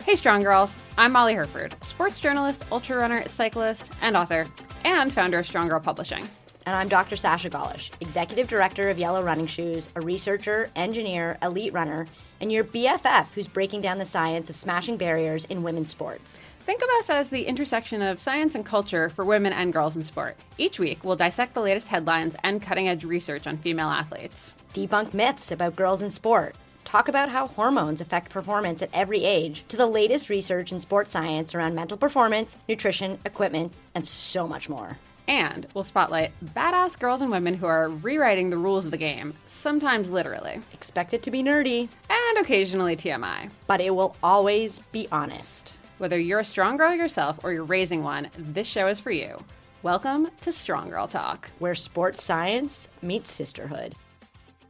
Hey, Strong Girls. I'm Molly Herford, sports journalist, ultra runner, cyclist, and author, and founder of Strong Girl Publishing. And I'm Dr. Sasha Golish, executive director of Yellow Running Shoes, a researcher, engineer, elite runner, and your BFF who's breaking down the science of smashing barriers in women's sports. Think of us as the intersection of science and culture for women and girls in sport. Each week, we'll dissect the latest headlines and cutting-edge research on female athletes. Debunk myths about girls in sport. Talk about how hormones affect performance at every age, to the latest research in sports science around mental performance, nutrition, equipment, and so much more. And we'll spotlight badass girls and women who are rewriting the rules of the game, sometimes literally. Expect it to be nerdy. And occasionally TMI. But it will always be honest. Whether you're a strong girl yourself or you're raising one, this show is for you. Welcome to Strong Girl Talk, where sports science meets sisterhood.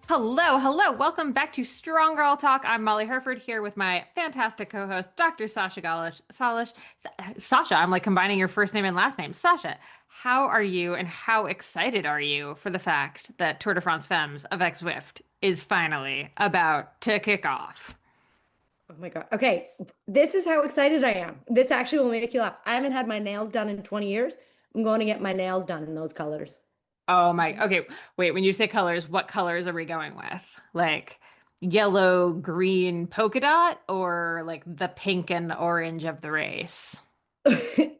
Hello. Welcome back to Strong Girl Talk. I'm Molly Herford here with my fantastic co-host, Dr. Sasha Golish. Sasha, I'm like combining your first name and last name. Sasha, how are you and how excited are you for the fact that Tour de France Femmes avec Zwift is finally about to kick off? Oh my God. Okay. This is how excited I am. This actually will make you laugh. I haven't had my nails done in 20 years. I'm going to get my nails done in those colors. Oh my, okay. Wait, when you say colors, what colors are we going with? Like yellow, green polka dot or like the pink and orange of the race?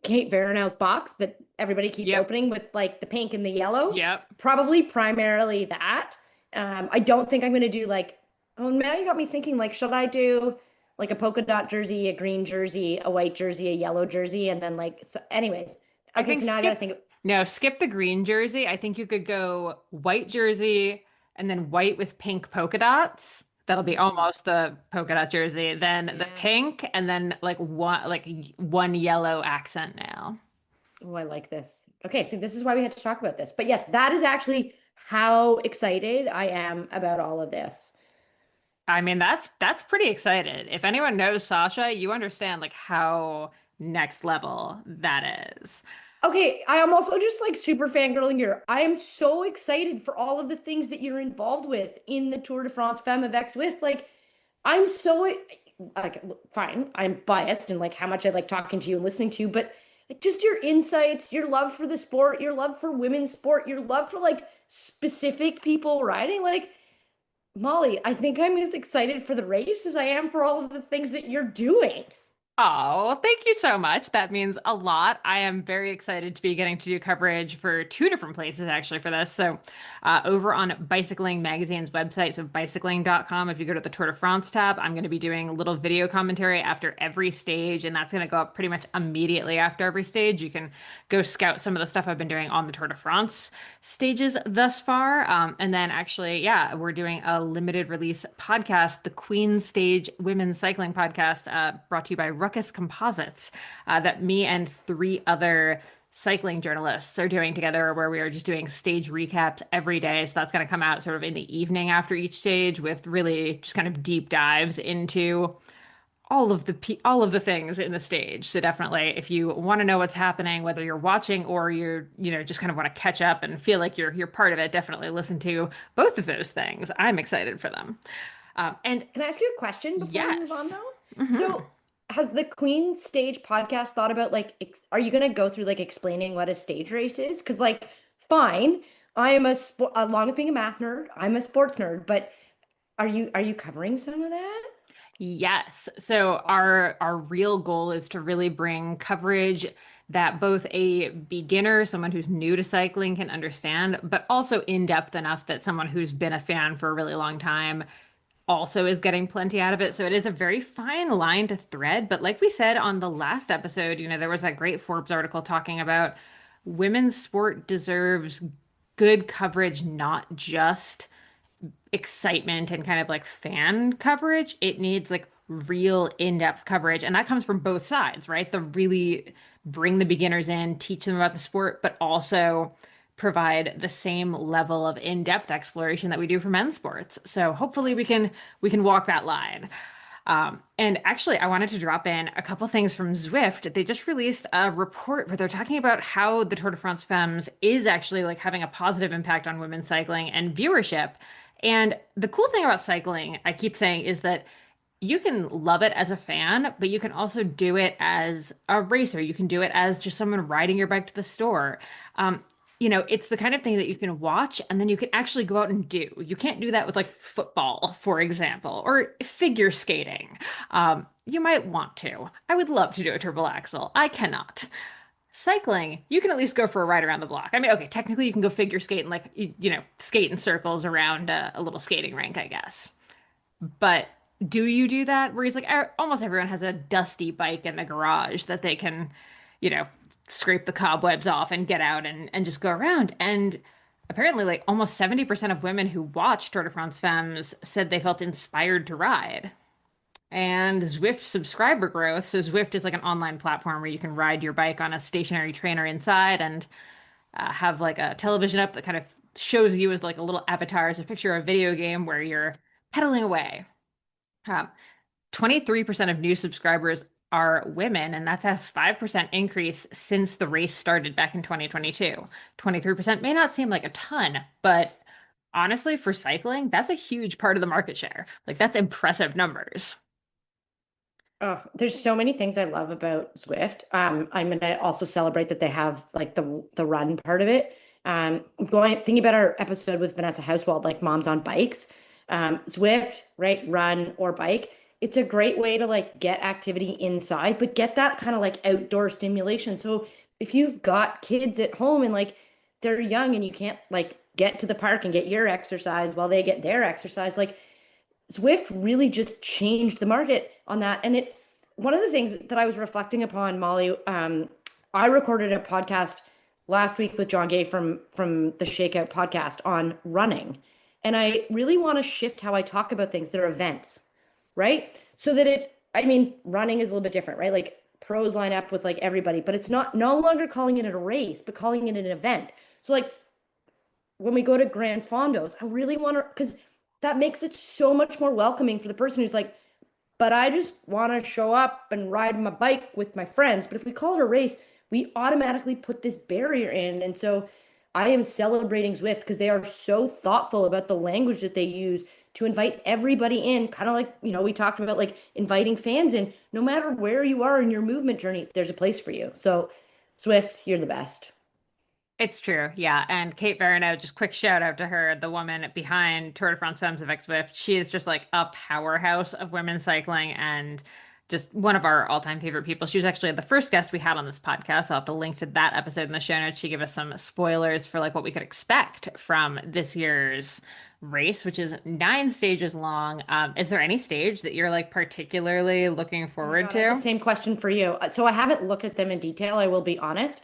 Kate Veronow's box that everybody keeps opening with like the pink and the yellow. Yep. Probably primarily that. I don't think I'm going to do like, oh, now you got me thinking like, should I do like a polka dot jersey, a green jersey, a white jersey, a yellow jersey, and then like, so anyways. Okay, so now I got to think. No, skip the green jersey. I think you could go white jersey and then white with pink polka dots. That'll be almost the polka dot jersey. Then the pink and then like one yellow accent nail. Oh, I like this. Okay, so this is why we had to talk about this. But yes, that is actually how excited I am about all of this. I mean, that's pretty excited. If anyone knows Sasha, you understand like how next level that is. Okay, I am also just like super fangirling here. I am so excited for all of the things that you're involved with in the Tour de France Femmes avec Zwift. Like, I'm so like, fine, I'm biased and like how much I like talking to you and listening to you, but like just your insights, your love for the sport, your love for women's sport, your love for like specific people riding. Like, Molly, I think I'm as excited for the race as I am for all of the things that you're doing. Oh, thank you so much. That means a lot. I am very excited to be getting to do coverage for two different places actually for this. So over on Bicycling Magazine's website, so bicycling.com, if you go to the Tour de France tab, I'm going to be doing a little video commentary after every stage, and that's going to go up pretty much immediately after every stage. You can go scout some of the stuff I've been doing on the Tour de France stages thus far. And then actually, we're doing a limited release podcast, the Queen Stage Women's Cycling Podcast, brought to you by Ruckus Composites, that me and three other cycling journalists are doing together, where we are just doing stage recaps every day. So that's going to come out sort of in the evening after each stage with really just kind of deep dives into all of the things in the stage. So definitely, if you want to know what's happening, whether you're watching or you're, just kind of want to catch up and feel like you're part of it, definitely listen to both of those things. I'm excited for them. And can I ask you a question before we move on though? Mm-hmm. So has the Queen Stage podcast thought about like, are you going to go through like explaining what a stage race is? Because like, fine, I am along with being a math nerd, I'm a sports nerd, but are you covering some of that? Yes. So our real goal is to really bring coverage that both a beginner, someone who's new to cycling, can understand, but also in depth enough that someone who's been a fan for a really long time also is getting plenty out of it. So it is a very fine line to thread. But like we said on the last episode, there was that great Forbes article talking about women's sport deserves good coverage, not just excitement and kind of like fan coverage. It needs like real in-depth coverage. And that comes from both sides, right? The really bring the beginners in, teach them about the sport, but also provide the same level of in-depth exploration that we do for men's sports. So hopefully we can walk that line. And actually, I wanted to drop in a couple things from Zwift. They just released a report where they're talking about how the Tour de France Femmes is actually like having a positive impact on women's cycling and viewership. And the cool thing about cycling, I keep saying, is that you can love it as a fan, but you can also do it as a racer. You can do it as just someone riding your bike to the store. Um, it's the kind of thing that you can watch and then you can actually go out and do. You can't do that with like football, for example, or figure skating. You might want to. I would love to do a triple axel. I cannot. Cycling, you can at least go for a ride around the block. I mean, okay, technically you can go figure skate and like, skate in circles around a little skating rink, I guess. But do you do that? Where he's like, almost everyone has a dusty bike in the garage that they can, you know, scrape the cobwebs off and get out and just go around. And apparently, like almost 70% of women who watched Tour de France Femmes said they felt inspired to ride. And Zwift subscriber growth. So Zwift is like an online platform where you can ride your bike on a stationary trainer inside and have like a television up that kind of shows you as like a little avatar, as a picture of a video game where you're pedaling away. Um, 23% of new subscribers are women, and that's a 5% increase since the race started back in 2022. 23% may not seem like a ton, but honestly, for cycling, that's a huge part of the market share. Like, that's impressive numbers. Oh, there's so many things I love about Zwift. I'm gonna also celebrate that they have like the run part of it. Going thinking about our episode with Vanessa Housewald, like moms on bikes. Zwift, right? Run or bike. It's a great way to like get activity inside, but get that kind of like outdoor stimulation. So if you've got kids at home and like they're young and you can't like get to the park and get your exercise while they get their exercise, like Zwift really just changed the market on that. And it, one of the things that I was reflecting upon, Molly, I recorded a podcast last week with John Gay from the Shakeout podcast on running. And I really want to shift how I talk about things that are events, right? So that if, I mean, running is a little bit different, right? Like pros line up with like everybody, but it's not no longer calling it a race, but calling it an event. So like when we go to Grand Fondos, I really want to, because that makes it so much more welcoming for the person who's like, but I just want to show up and ride my bike with my friends. But if we call it a race, we automatically put this barrier in. And so I am celebrating Zwift because they are so thoughtful about the language that they use to invite everybody in, kind of like, we talked about like inviting fans in. No matter where you are in your movement journey, there's a place for you. So Zwift, you're the best. It's true, yeah. And Kate Verino, just quick shout out to her, the woman behind Tour de France Femmes avec Zwift. She is just like a powerhouse of women's cycling and just one of our all-time favorite people. She was actually the first guest we had on this podcast. I'll have to link to that episode in the show notes. She gave us some spoilers for like what we could expect from this year's race, which is 9 stages long. Is there any stage that you're like particularly looking Oh my forward God, I have the to? same question for you. So I haven't looked at them in detail, I will be honest.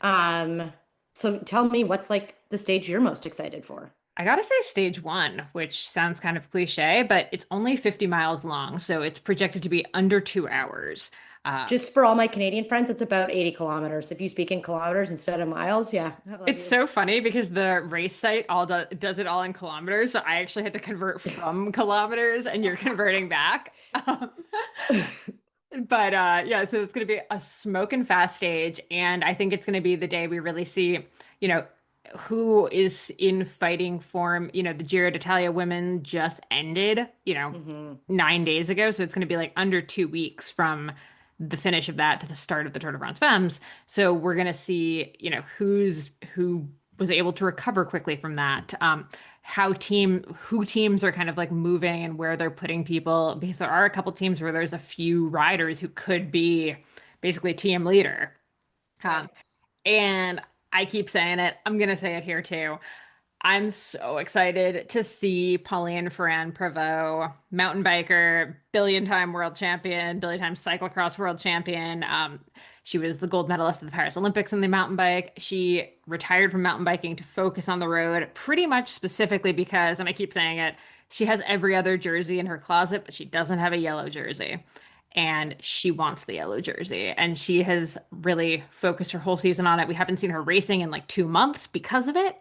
Um, so tell me what's like the stage you're most excited for? I gotta say stage one, which sounds kind of cliche, but it's only 50 miles long, so it's projected to be under 2 hours. Uh, Just for all my Canadian friends, it's about 80 kilometers. If you speak in kilometers instead of miles, yeah, I love it's you. so funny because the race site all does it all in kilometers, so I actually had to convert from kilometers, and you're converting back. But yeah, so it's going to be a smoking fast stage, and I think it's going to be the day we really see, you know, who is in fighting form. The Giro d'Italia women just ended, Hmm. 9 days ago, so it's going to be like under 2 weeks from the finish of that to the start of the Tour de France Femmes. So we're going to see, who was able to recover quickly from that. Who teams are kind of like moving and where they're putting people, because there are a couple teams where there's a few riders who could be basically team leader. Um, Right. and I keep saying it, I'm gonna say it here too. I'm so excited to see Pauline Ferrand-Prévot, mountain biker, billion-time world champion, billion-time cyclocross world champion. She was the gold medalist at the Paris Olympics in the mountain bike. She retired from mountain biking to focus on the road, pretty much specifically because, and I keep saying it, she has every other jersey in her closet, but she doesn't have a yellow jersey. And she wants the yellow jersey. And she has really focused her whole season on it. We haven't seen her racing in like 2 months because of it.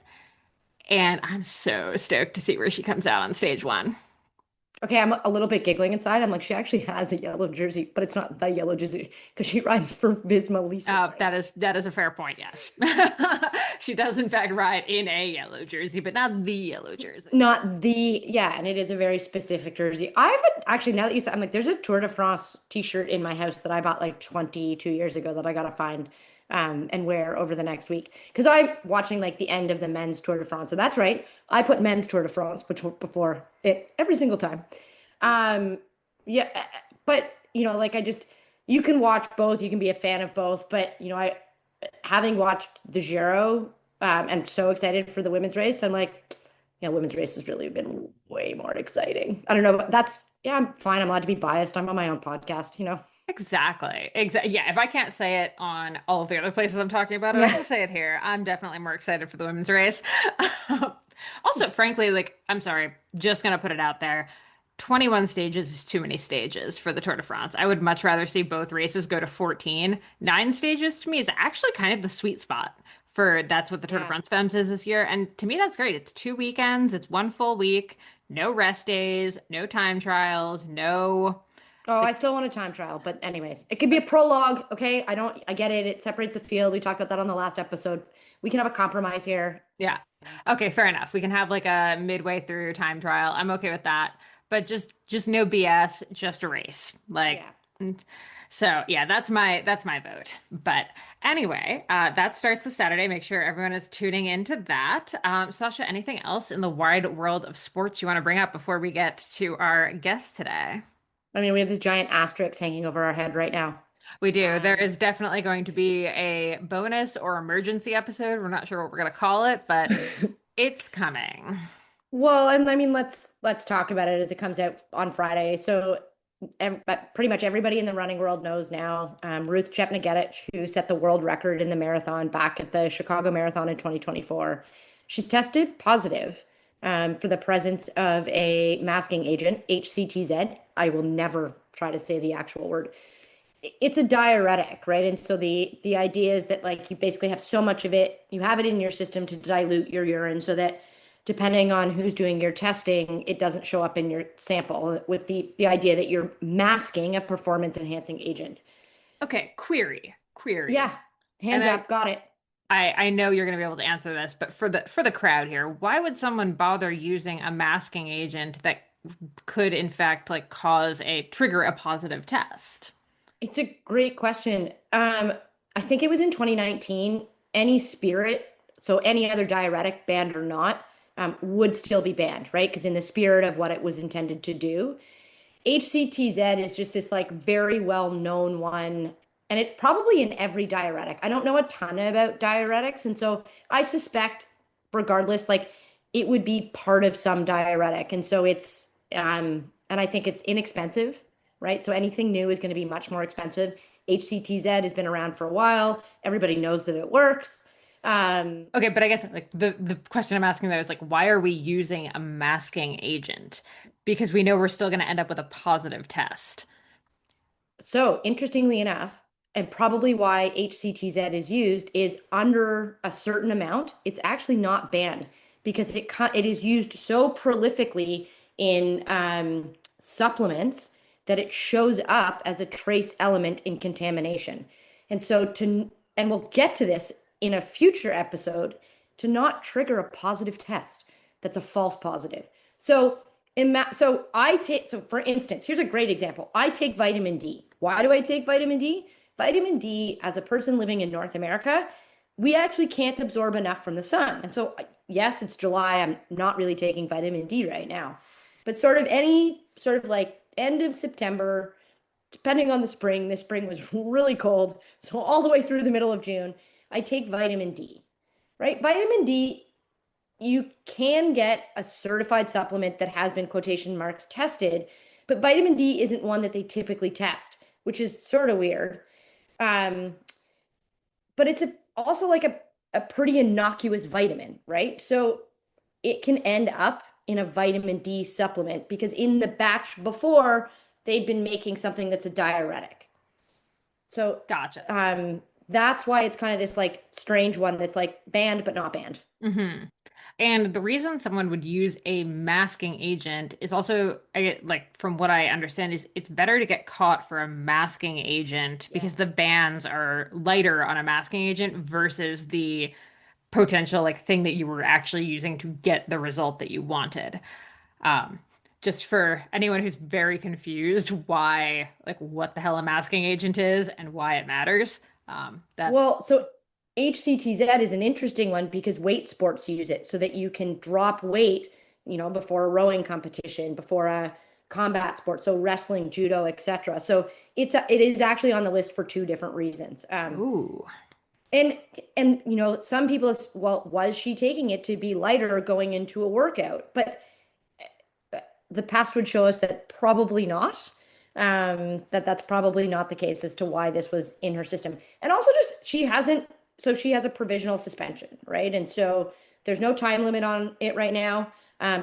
And I'm so stoked to see where she comes out on stage one. Okay, I'm a little bit giggling inside. I'm like, she actually has a yellow jersey, but it's not the yellow jersey because she rides for Visma Leasing right now. That is a fair point, yes. She does in fact ride in a yellow jersey, but not the yellow jersey. Not the, yeah, and it is a very specific jersey. I have actually, now that you said, I'm like, there's a Tour de France t-shirt in my house that I bought like 22 years ago that I gotta find and wear over the next week. Because I'm watching like the end of the men's Tour de France. And that's right, I put men's Tour de France before it every single time. Um, yeah, but like you can watch both, you can be a fan of both, but having watched the Giro, and so excited for the women's race, I'm like, yeah, women's race has really been way more exciting. I don't know, but yeah, I'm fine. I'm allowed to be biased. I'm on my own podcast. Exactly. Exactly. Yeah, if I can't say it on all of the other places I'm talking about it, I Yeah. can say it here. I'm definitely more excited for the women's race. Also, frankly, like, I'm sorry, just gonna put it out there. 21 stages is too many stages for the Tour de France. I would much rather see both races go to 14. 9 stages to me is actually kind of the sweet spot for that's what the Tour de Yeah. France Femmes is this year. And to me, that's great. It's 2 weekends, it's one full week, no rest days, no time trials, no. Oh, I Like, still want a time trial, but anyways, it could be a prologue. Okay. I get it. It separates the field. We talked about that on the last episode. We can have a compromise here. yeah. Okay, fair enough. We can have like a midway through time trial. I'm okay with that. But just no BS, just a race. Like Yeah. mm, so yeah, that's my vote. But anyway, that starts this Saturday. Make sure everyone is tuning into that. Sasha, anything else in the wide world of sports you want to bring up before we get to our guest today? I mean, we have this giant asterisk hanging over our head right now. We do. There Um, is definitely going to be a bonus or emergency episode. We're not sure what we're going to call it, but it's coming. Well, and I mean, let's talk about it as it comes out on Friday. So, but pretty much everybody in the running world knows now. Ruth Chepngetich, who set the world record in the marathon back at the Chicago Marathon in 2024, she's tested positive for the presence of a masking agent, HCTZ. I will never try to say the actual word. It's a diuretic, right? And so the idea is that like you basically have so much of it, you have it in your system to dilute your urine so that depending on who's doing your testing, it doesn't show up in your sample with the idea that you're masking a performance enhancing agent. Okay, query. Yeah, And hands I up, got it. I know you're going to be able to answer this, but for the crowd here, why would someone bother using a masking agent that could in fact like trigger a positive test? It's a great question. I think it was in 2019. Any spirit, so any other diuretic, banned or not, would still be banned, right? Because in the spirit of what it was intended to do. HCTZ is just this like very well known one, and it's probably in every diuretic. I don't know a ton about diuretics, and so I suspect, regardless, like it would be part of some diuretic, and so and I think it's inexpensive, right? So anything new is going to be much more expensive. HCTZ has been around for a while. Everybody knows that it works. Um, Okay, but I guess like the question I'm asking there is like, why are we using a masking agent? Because we know we're still going to end up with a positive test. So, interestingly enough, and probably why HCTZ is used is under a certain amount, it's actually not banned because it is used so prolifically in supplements that it shows up as a trace element in contamination. And so and we'll get to this in a future episode, to not trigger a positive test that's a false positive. So so for instance, here's a great example. I take vitamin D. Why do I take vitamin D? Vitamin D, as a person living in North America, we actually can't absorb enough from the sun. And so, yes, it's July. I'm not really taking vitamin D right now. But sort of any sort of like end of September, depending on the spring was really cold. So all the way through the middle of June, I take vitamin D, right? Vitamin D, you can get a certified supplement that has been quotation marks tested, but vitamin D isn't one that they typically test, which is sort of weird. Um, but it's also like a pretty innocuous vitamin, right? So it can end up in a vitamin D supplement because in the batch before, they'd been making something that's a diuretic. So Gotcha. that's why it's kind of this like strange one that's like banned but not banned. Hmm. And the reason someone would use a masking agent is also, like from what I understand, is it's better to get caught for a masking agent because the Yes. bans are lighter on a masking agent versus the potential like thing that you were actually using to get the result that you wanted. Um, just for anyone who's very confused why, like what the hell a masking agent is and why it matters. That's Well, so HCTZ is an interesting one because weight sports use it so that you can drop weight, before a rowing competition, before a combat sport, so wrestling, judo, etc. So it is actually on the list for two different reasons. ooh. And some people, well, was she taking it to be lighter going into a workout? But the past would show us that probably not. That's probably not the case as to why this was in her system. And also just she hasn't, so she has a provisional suspension, right? And so there's no time limit on it right now.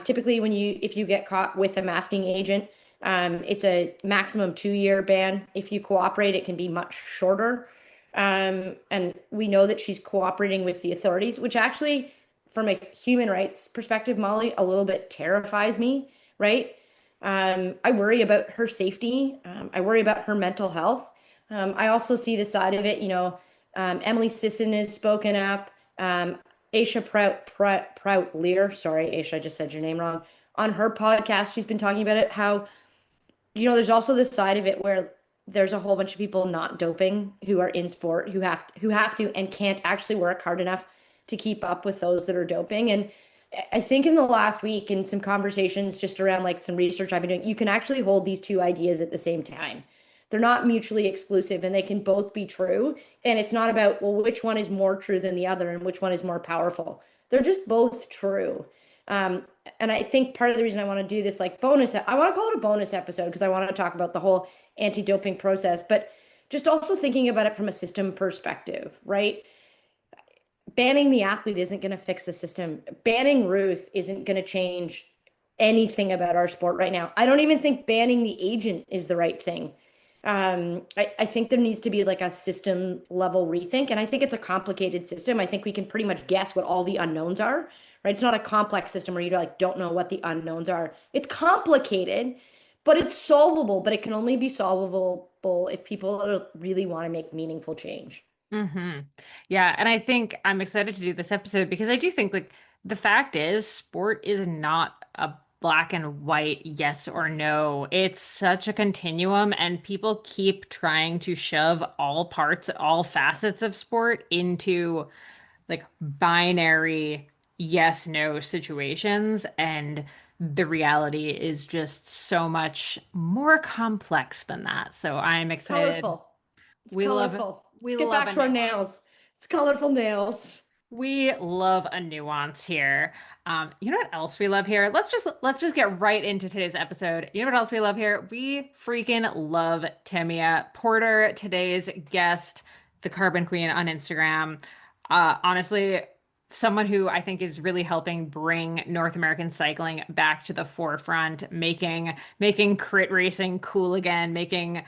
Typically if you get caught with a masking agent, it's a maximum 2-year ban. If you cooperate, it can be much shorter. And we know that she's cooperating with the authorities, which actually, from a human rights perspective, Molly, a little bit terrifies me, right? I worry about her safety. I worry about her mental health. I also see the side of it, Emily Sisson has spoken up. Aisha Prout Lear, sorry, Aisha, I just said your name wrong. On her podcast, she's been talking about it, how there's also this side of it where there's a whole bunch of people not doping who are in sport who have to and can't actually work hard enough to keep up with those that are doping. And I think in the last week, in some conversations just around like some research I've been doing, you can actually hold these two ideas at the same time. They're not mutually exclusive and they can both be true. And it's not about, well, which one is more true than the other and which one is more powerful. They're just both true. Um, and I think part of the reason I want to do this like bonus, I want to call it a bonus episode because I want to talk about the whole anti-doping process, but just also thinking about it from a system perspective, right? Banning the athlete isn't going to fix the system. Banning Ruth isn't going to change anything about our sport right now. I don't even think banning the agent is the right thing. I think there needs to be like a system level rethink, and I think it's a complicated system. I think we can pretty much guess what all the unknowns are, right? It's not a complex system where you like don't know what the unknowns are. It's complicated, but it's solvable. But it can only be solvable if people really want to make meaningful change. Hmm. Yeah, and I think I'm excited to do this episode because I do think like the fact is sport is not a black and white yes or no. It's such a continuum and people keep trying to shove all parts, all facets of sport into like binary yes no situations and the reality is just so much more complex than that. So I'm excited. Colorful. It's We love colorful. Let's we get love back a to our nuance. nails. It's colorful nails. We love a nuance here. You know what else we love here? Let's just get right into today's episode. You know what else we love here? We freaking love Timia Porter, today's guest, the Carbon Queen on Instagram. Honestly, someone who I think is really helping bring North American cycling back to the forefront, making crit racing cool again, making,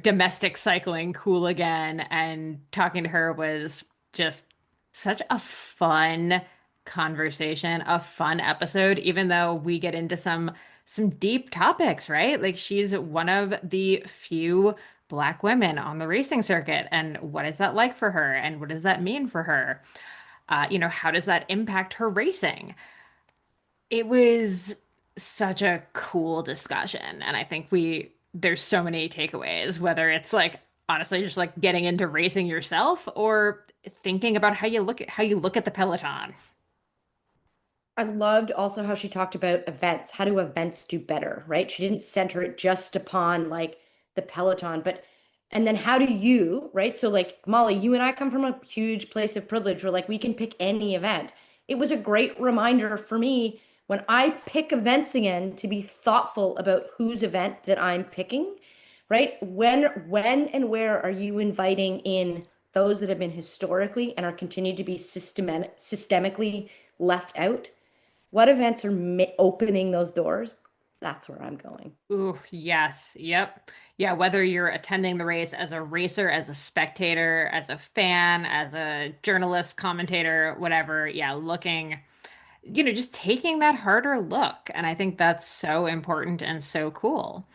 domestic cycling cool again. And talking to her was just such a fun conversation, a fun episode, even though we get into some deep topics, right? Like she's one of the few Black women on the racing circuit. And what is that like for her? And what does that mean for her? How does that impact her racing? It was such a cool discussion. And I think there's so many takeaways, whether it's like honestly just like getting into racing yourself or thinking about how you look at the peloton. I loved also how she talked about events. How do events do better, right? She didn't center it just upon like the Peloton, but and then how do you, right? So like Molly, you and I come from a huge place of privilege where like we can pick any event. It was a great reminder for me when I pick events again to be thoughtful about whose event that I'm picking, right? When and where are you inviting in those that have been historically and are continued to be systemically left out? What events are opening those doors? That's where I'm going. Ooh, yes. Yep. Yeah, whether you're attending the race as a racer, as a spectator, as a fan, as a journalist, commentator, whatever. Yeah, looking. just taking that harder look. And I think that's so important and so cool.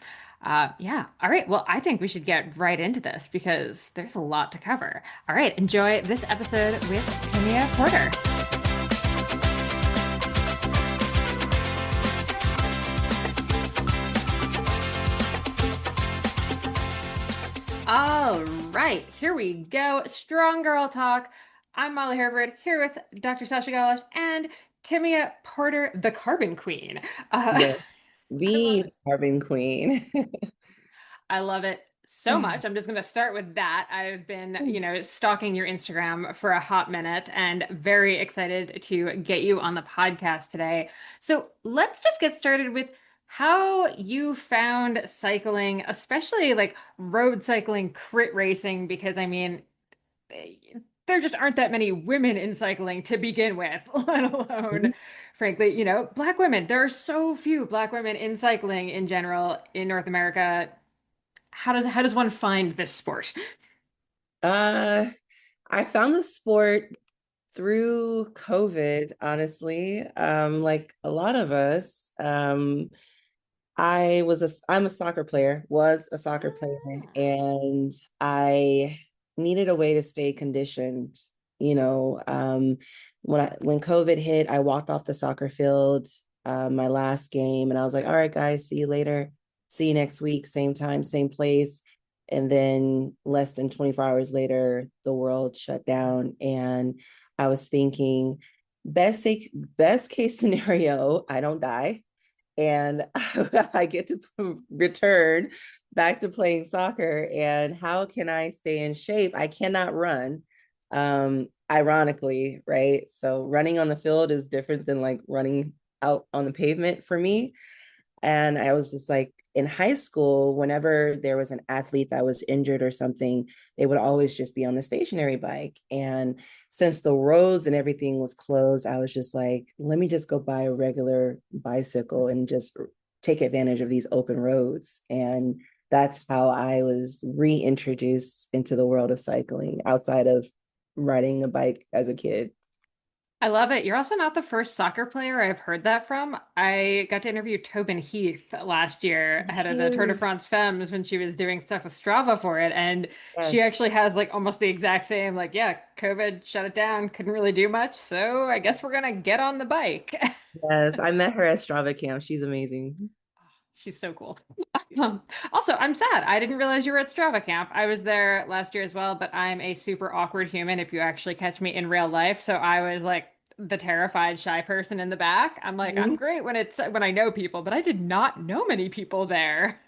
Yeah. All right. Well, I think we should get right into this because there's a lot to cover. All right. Enjoy this episode with Timia Porter. All right, here we go. Strong Girl Talk. I'm Molly Herford here with Dr. Sasha Galash and Timia Porter, the Carbon Queen. Yes, I love the it. Carbon Queen. I love it so much. I'm just going to start with that. I've been, stalking your Instagram for a hot minute and very excited to get you on the podcast today. So let's just get started with how you found cycling, especially like road cycling, crit racing, because I mean, there just aren't that many women in cycling to begin with, let alone, frankly, black women. There are so few black women in cycling in general in North America. How does one find this sport? Uh, I found the sport through COVID, honestly. Like a lot of us. I'm a soccer player, was a soccer player, Ah. and I needed a way to stay conditioned. You know, when COVID hit, I walked off the soccer field, my last game, and I was like, all right, guys, see you later. See you next week, same time, same place. And then less than 24 hours later, the world shut down. And I was thinking, best case scenario, I don't die and I get to return back to playing soccer. And how can I stay in shape? I cannot run. Ironically, right? So running on the field is different than like running out on the pavement for me. And I was just like, in high school, whenever there was an athlete that was injured or something, they would always just be on the stationary bike. And since the roads and everything was closed, I was just like, let me just go buy a regular bicycle and just take advantage of these open roads. And that's how I was reintroduced into the world of cycling outside of riding a bike as a kid. I love it. You're also not the first soccer player I've heard that from. I got to interview Tobin Heath last year ahead of the Tour de Yes. France Femmes when she was doing stuff with Strava for it. And she Yes. actually has like almost the exact same, like, yeah, COVID shut it down, couldn't really do much. So I guess we're gonna get on the bike. Yes. I met her at Strava camp. She's amazing. She's so cool. Also, I'm sad. I didn't realize you were at Strava camp. I was there last year as well, but I'm a super awkward human if you actually catch me in real life. So I was like the terrified, shy person in the back. I'm like, I'm Mhm. great when I know people, but I did not know many people there.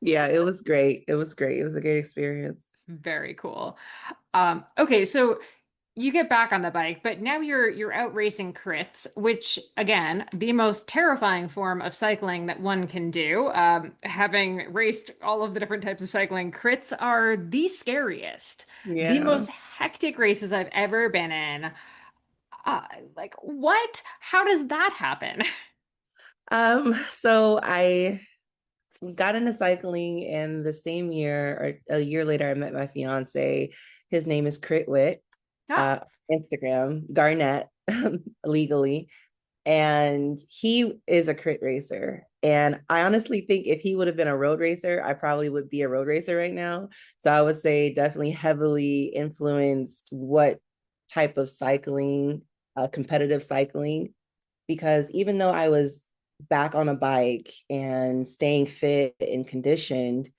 Yeah, it was great. It was great. It was a great experience. Very cool. Okay, so you get back on the bike, but now you're out racing crits, which again, the most terrifying form of cycling that one can do. Having raced all of the different types of cycling, crits are the scariest, the Yeah. most hectic races I've ever been in. Uh, like what? How does that happen? So I got into cycling in the same year or a year later, I met my fiance. His name is Critwit, Ah, uh, Instagram, Garnett, legally. And he is a crit racer. And I honestly think if he would have been a road racer, I probably would be a road racer right now. So I would say definitely heavily influenced what type of cycling, competitive cycling, because even though I was back on a bike and staying fit and conditioned,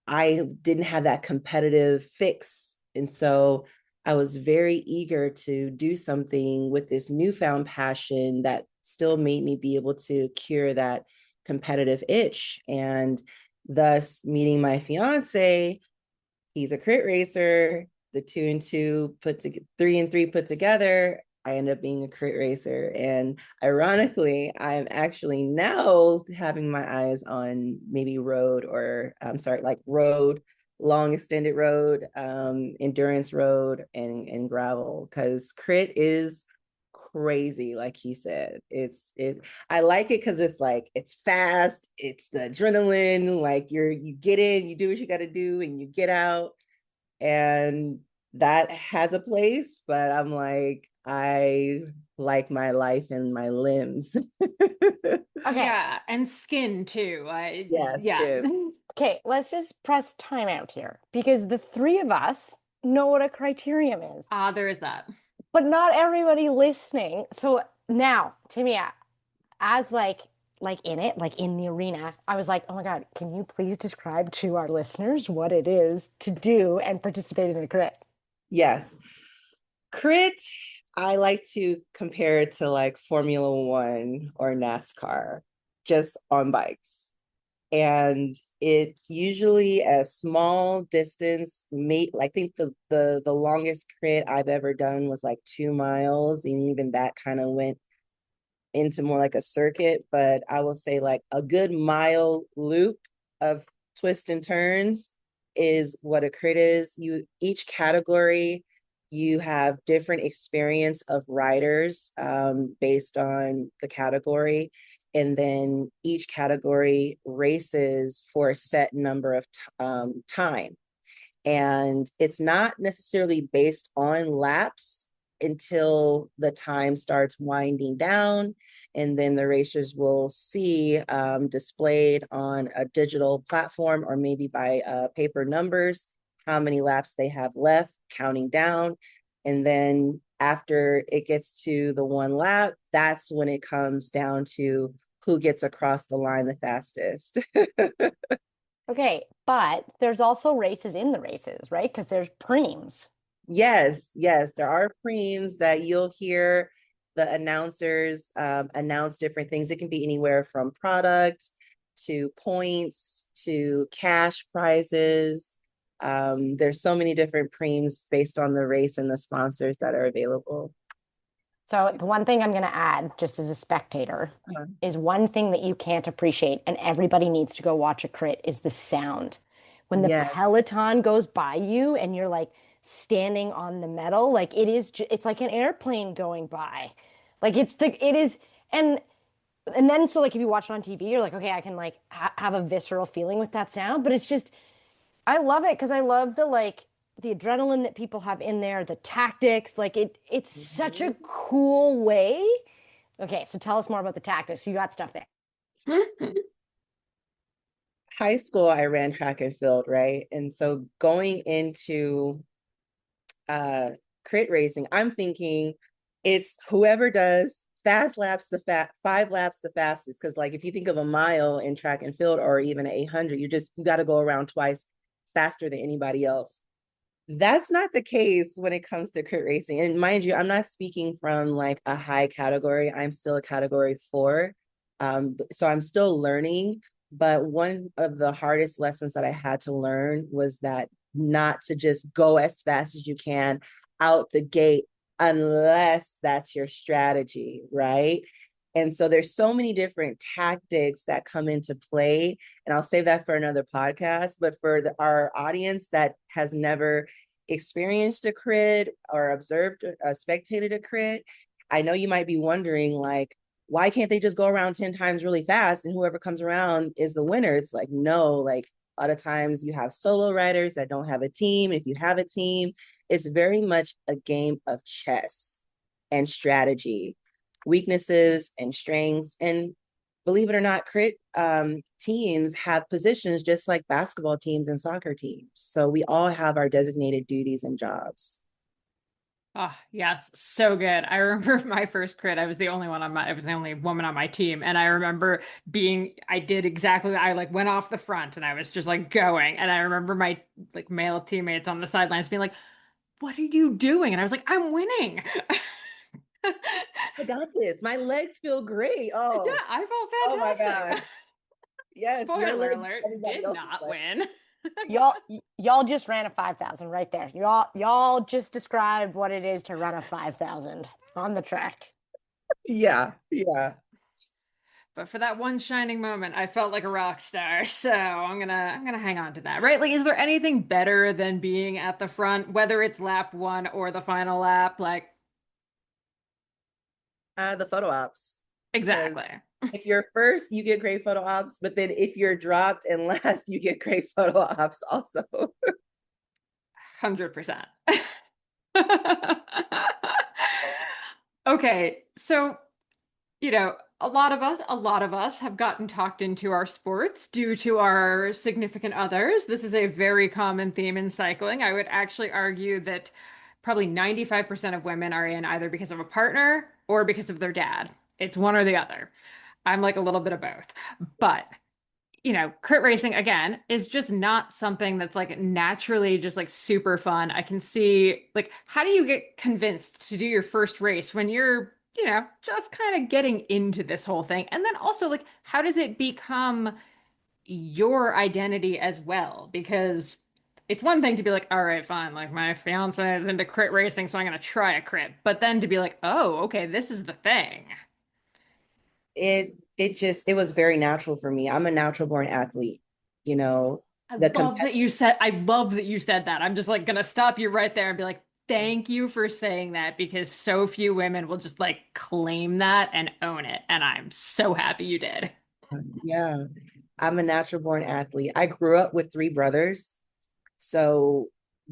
I didn't have that competitive fix. And so I was very eager to do something with this newfound passion that still made me be able to cure that competitive itch. And thus, meeting my fiance, he's a crit racer. The two and two put to three and three put together, I end up being a crit racer. And ironically, I'm actually now having my eyes on maybe road or I'm sorry, like road, long extended road, endurance road and gravel. Cause crit is crazy, like you said. I like it because it's like it's fast, it's the adrenaline, like you get in, you do what you gotta do, and you get out and that has a place, but I'm like, I like my life and my limbs. Okay. Yeah, and skin too. Yes, Yeah. good. Okay, let's just press time out here because the three of us know what a criterium is, Ah, there is that. but not everybody listening. So now, Timia, as like in it, like in the arena, I was like, oh my God, can you please describe to our listeners what it is to do and participate in a crit? Yes. Crit, I like to compare it to like Formula One or NASCAR, just on bikes. And it's usually a small distance. I think the longest crit I've ever done was like 2 miles, and even that kind of went into more like a circuit. But I will say like a good mile loop of twists and turns is what a crit is. You each category you have different experience of riders based on the category, and then each category races for a set number of time, and it's not necessarily based on laps until the time starts winding down, and then the racers will see displayed on a digital platform or maybe by paper numbers how many laps they have left, counting down. And then after it gets to the one lap, that's when it comes down to who gets across the line the fastest. Okay, but there's also races in the races, right? Because there's preems. Yes, yes, there are preems that you'll hear the announcers announce different things. It can be anywhere from product to points to cash prizes. There's so many different preems based on the race and the sponsors that are available. So the one thing I'm going to add, just as a spectator, Uh-huh. is one thing that you can't appreciate, and everybody needs to go watch a crit, is the sound. When the Yes. peloton goes by you and you're like standing on the metal, like it's like an airplane going by. Like it is, and and then so like if you watch it on TV, you're like, okay, I can like have a visceral feeling with that sound, but it's just I love it because I love the adrenaline that people have in there, the tactics. Like it's such a Mhm. cool way. Okay, so tell us more about the tactics. You got stuff there. High school, I ran track and field, right? And so going into uh crit racing, I'm thinking it's whoever does fast laps the 5 laps the fastest, because like if you think of a mile in track and field or even 800, you got to go around twice faster than anybody else. That's not the case when it comes to crit racing. And mind you, I'm not speaking from like a high category. I'm still a category 4. So I'm still learning. But one of the hardest lessons that I had to learn was that not to just go as fast as you can out the gate unless that's your strategy, right? And so there's so many different tactics that come into play, and I'll save that for another podcast. But for our audience that has never experienced a crit or observed spectated a crit, I know you might be wondering like, why can't they just go around 10 times really fast and whoever comes around is the winner? It's like, no, like a lot of times you have solo riders that don't have a team. If you have a team, it's very much a game of chess and strategy, weaknesses and strengths. And believe it or not, crit teams have positions just like basketball teams and soccer teams. So we all have our designated duties and jobs. Oh, yes, so good. I remember my first crit. I was the only woman on my team. And I remember I did exactly that. I like went off the front and I was just like going. And I remember my like male teammates on the sidelines being like, "What are you doing?" And I was like, "I'm winning." I got this. My legs feel great. Yeah, Oh, I oh my felt God. fantastic. Yes, your Spoiler legs, alert, everybody did else's not legs. win. Y'all just ran a 5,000 right there. Y'all just described what it is to run a 5,000 on the track. Yeah, yeah. But for that one shining moment, I felt like a rock star. So I'm gonna hang on to that. Right? Like, is there anything better than being at the front, whether it's lap one or the final lap? Like, The photo ops. Because exactly. if you're first, you get great photo ops, but then if you're dropped and last, you get great photo ops also. 100%. Okay, so a lot of us have gotten talked into our sports due to our significant others. This is a very common theme in cycling. I would actually argue that probably 95% of women are in either because of a partner or because of their dad. It's one or the other. I'm like a little bit of both. But crit racing again is just not something that's like naturally just like super fun. I can see like how do you get convinced to do your first race when you're, just kind of getting into this whole thing? And then also like how does it become your identity as well? Because it's one thing to be like, all right, fine, like my fiance is into crit racing, so I'm gonna try a crit. But then to be like, oh, okay, this is the thing. It was very natural for me. I'm a natural born athlete, you know, the I love that you said that. I'm just like gonna stop you right there and be like, thank you for saying that because so few women will just like claim that and own it. And I'm so happy you did. yeah, I'm a natural born athlete. I grew up with three brothers. So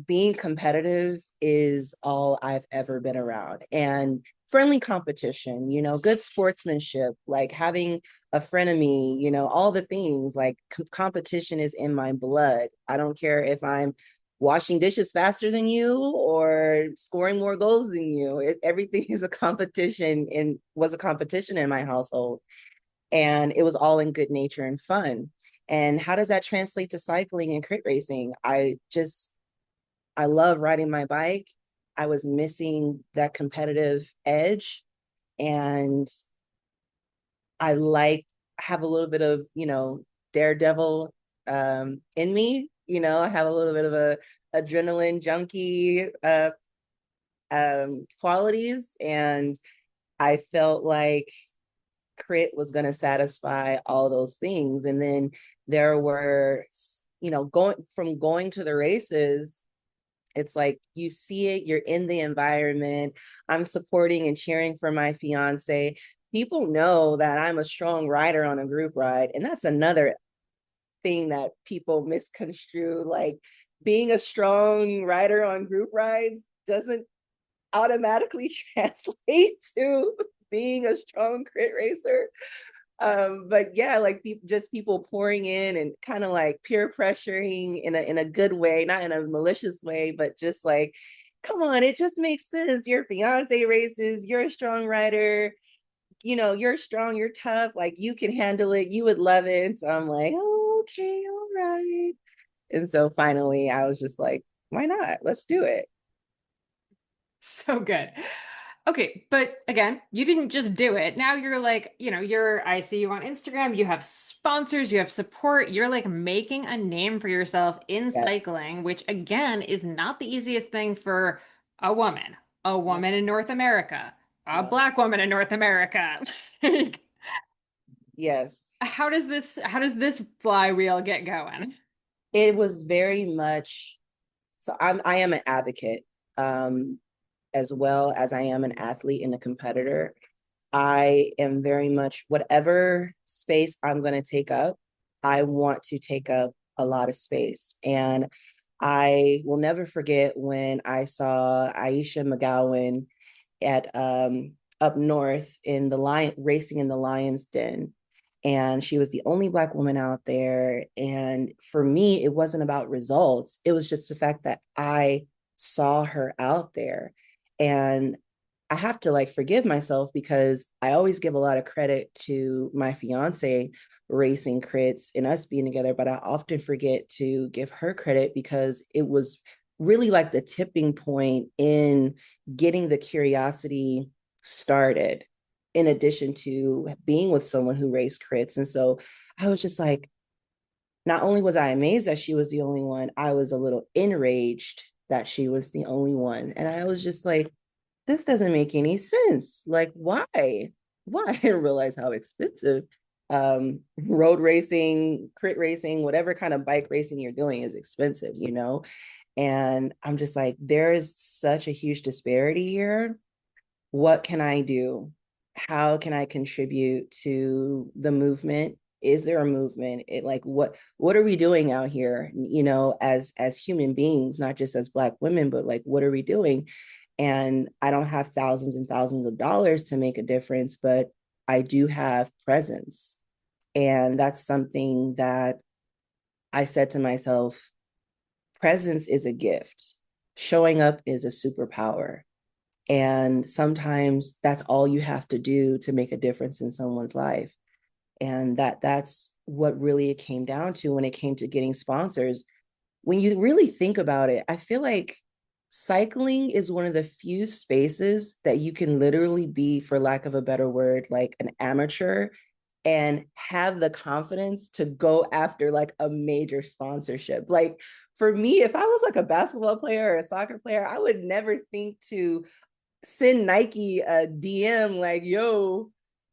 being competitive is all I've ever been around. And friendly competition, good sportsmanship, like having a frenemy, all the things like competition is in my blood. I don't care if I'm washing dishes faster than you or scoring more goals than you. Everything is a competition and was a competition in my household. And it was all in good nature and fun. And how does that translate to cycling and crit racing? I love riding my bike. I was missing that competitive edge. And I have a little bit of, daredevil in me. I have a little bit of a adrenaline junkie qualities. And I felt like crit was going to satisfy all those things. And then there were, going to the races, it's like you see it, you're in the environment. I'm supporting and cheering for my fiance. People know that I'm a strong rider on a group ride. And that's another thing that people misconstrue. Like being a strong rider on group rides doesn't automatically translate to being a strong crit racer. But yeah, like just people pouring in and kind of like peer pressuring in a good way, not in a malicious way, but just like, come on, it just makes sense. Your fiance races, you're a strong rider, you're strong, you're tough, like you can handle it, you would love it. So I'm like, oh, okay, all right. And so finally I was just like, why not? Let's do it. So good. Okay, but again, you didn't just do it. Now you're like, I see you on Instagram, you have sponsors, you have support, you're like making a name for yourself in Yeah. cycling, which again is not the easiest thing for a woman, a No, woman in North America, a no. black woman in North America. Like, Yes. how does this flywheel get going? It was very much so I am an advocate, as well as I am an athlete and a competitor. I am very much whatever space I'm going to take up, I want to take up a lot of space. And I will never forget when I saw Aisha McGowan at up north in the lion racing in the Lion's Den. And she was the only Black woman out there. And for me, it wasn't about results. It was just the fact that I saw her out there. And I have to like forgive myself because I always give a lot of credit to my fiance racing crits and us being together, but I often forget to give her credit because it was really like the tipping point in getting the curiosity started, in addition to being with someone who raced crits. And so I was just like, not only was I amazed that she was the only one, I was a little enraged that she was the only one. And I was just like, this doesn't make any sense. Like, why? Why? I didn't realize how expensive road racing, crit racing, whatever kind of bike racing you're doing is expensive, And I'm just like, there is such a huge disparity here. What can I do? How can I contribute to the movement? Is there a movement? What are we doing out here, as human beings, not just as Black women, but like what are we doing? And I don't have thousands and thousands of dollars to make a difference, but I do have presence. And that's something that I said to myself, presence is a gift. Showing up is a superpower. And sometimes that's all you have to do to make a difference in someone's life. And that's what really it came down to when it came to getting sponsors. When you really think about it, I feel like cycling is one of the few spaces that you can literally be, for lack of a better word, like an amateur and have the confidence to go after like a major sponsorship. Like for me, if I was like a basketball player or a soccer player, I would never think to send Nike a DM like, yo,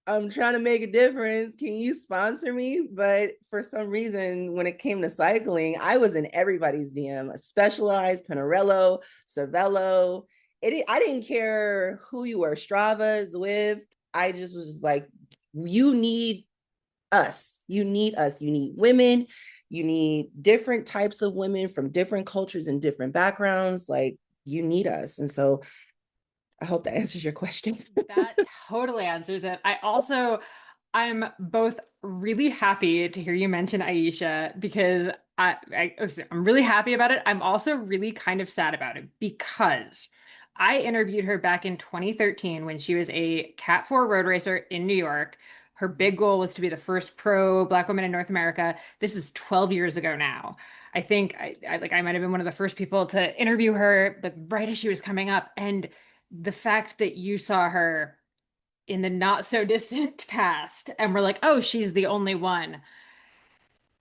I'm trying to make a difference. Can you sponsor me? But for some reason, when it came to cycling, I was in everybody's DM, Specialized, Pinarello, Cervelo. I didn't care who you were, Strava, Zwift. I just was like, you need us. You need us. You need women. You need different types of women from different cultures and different backgrounds. Like, you need us. And so I hope that answers your question. That totally answers it. I'm both really happy to hear you mention Aisha because I'm really happy about it. I'm also really kind of sad about it because I interviewed her back in 2013 when she was a Cat 4 road racer in New York. Her big goal was to be the first pro Black woman in North America. This is 12 years ago now. I think I might have been one of the first people to interview her, but right as she was coming up. And the fact that you saw her in the not so distant past and we're like, oh, she's the only one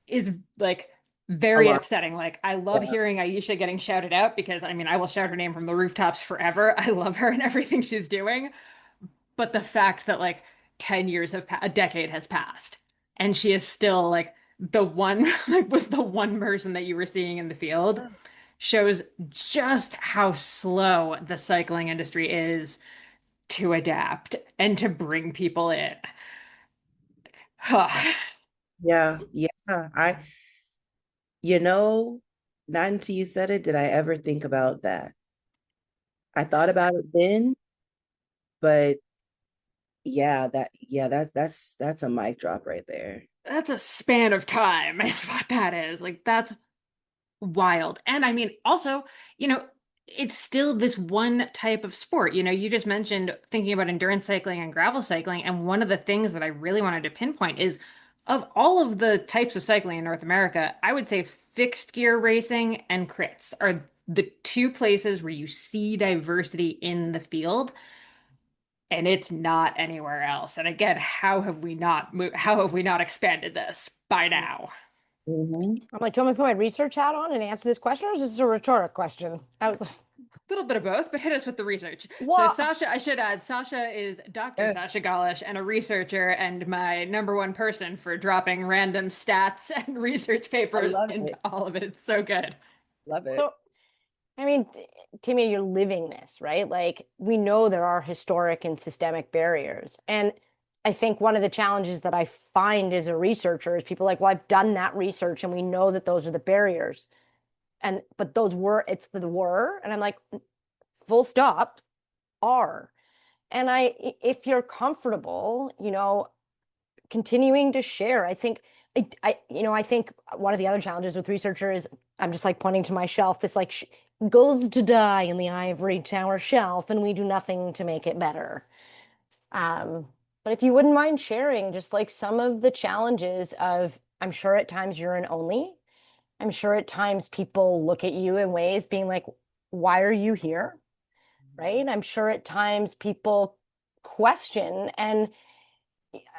is like very Alarm. upsetting. Like, I love Yeah. hearing Aisha getting shouted out because I mean, I will shout her name from the rooftops forever. I love her and everything she's doing. But the fact that like 10 years a decade has passed and she is still like the one, like, was the one person that you were seeing in the field shows just how slow the cycling industry is to adapt and to bring people in. Yeah. Yeah. You know, not until you said it did I ever think about that. I thought about it then, but that's a mic drop right there. That's a span of time, is what that is. Like, that's wild. And I mean, also, you know, it's still this one type of sport. You know, you just mentioned thinking about endurance cycling and gravel cycling. And one of the things that I really wanted to pinpoint is of all of the types of cycling in North America, I would say fixed gear racing and crits are the two places where you see diversity in the field. And it's not anywhere else. And again, how have we not expanded this by now? Mhm. I'm like, do you want me to put my research hat on and answer this question, or is this a rhetoric question? I was like, Little bit of both, but hit us with the research. So what? Sasha, I should add, Sasha is Dr. Yeah, Sasha Galish and a researcher and my number one person for dropping random stats and research I papers love into it. all of it. It's so good. Love it. So, I mean, Timmy, you're living this, right? Like, we know there are historic and systemic barriers. And I think one of the challenges that I find as a researcher is people are like, well, I've done that research and we know that those are the barriers. But it's the were. And I'm like, full stop, are. And if you're comfortable, continuing to share, I think, I think one of the other challenges with researchers, I'm just like pointing to my shelf, this like goes to die in the ivory tower shelf, and we do nothing to make it better. But if you wouldn't mind sharing just like some of the challenges of, I'm sure at times you're an only, I'm sure at times people look at you in ways being like, why are you here? Right? I'm sure at times people question. And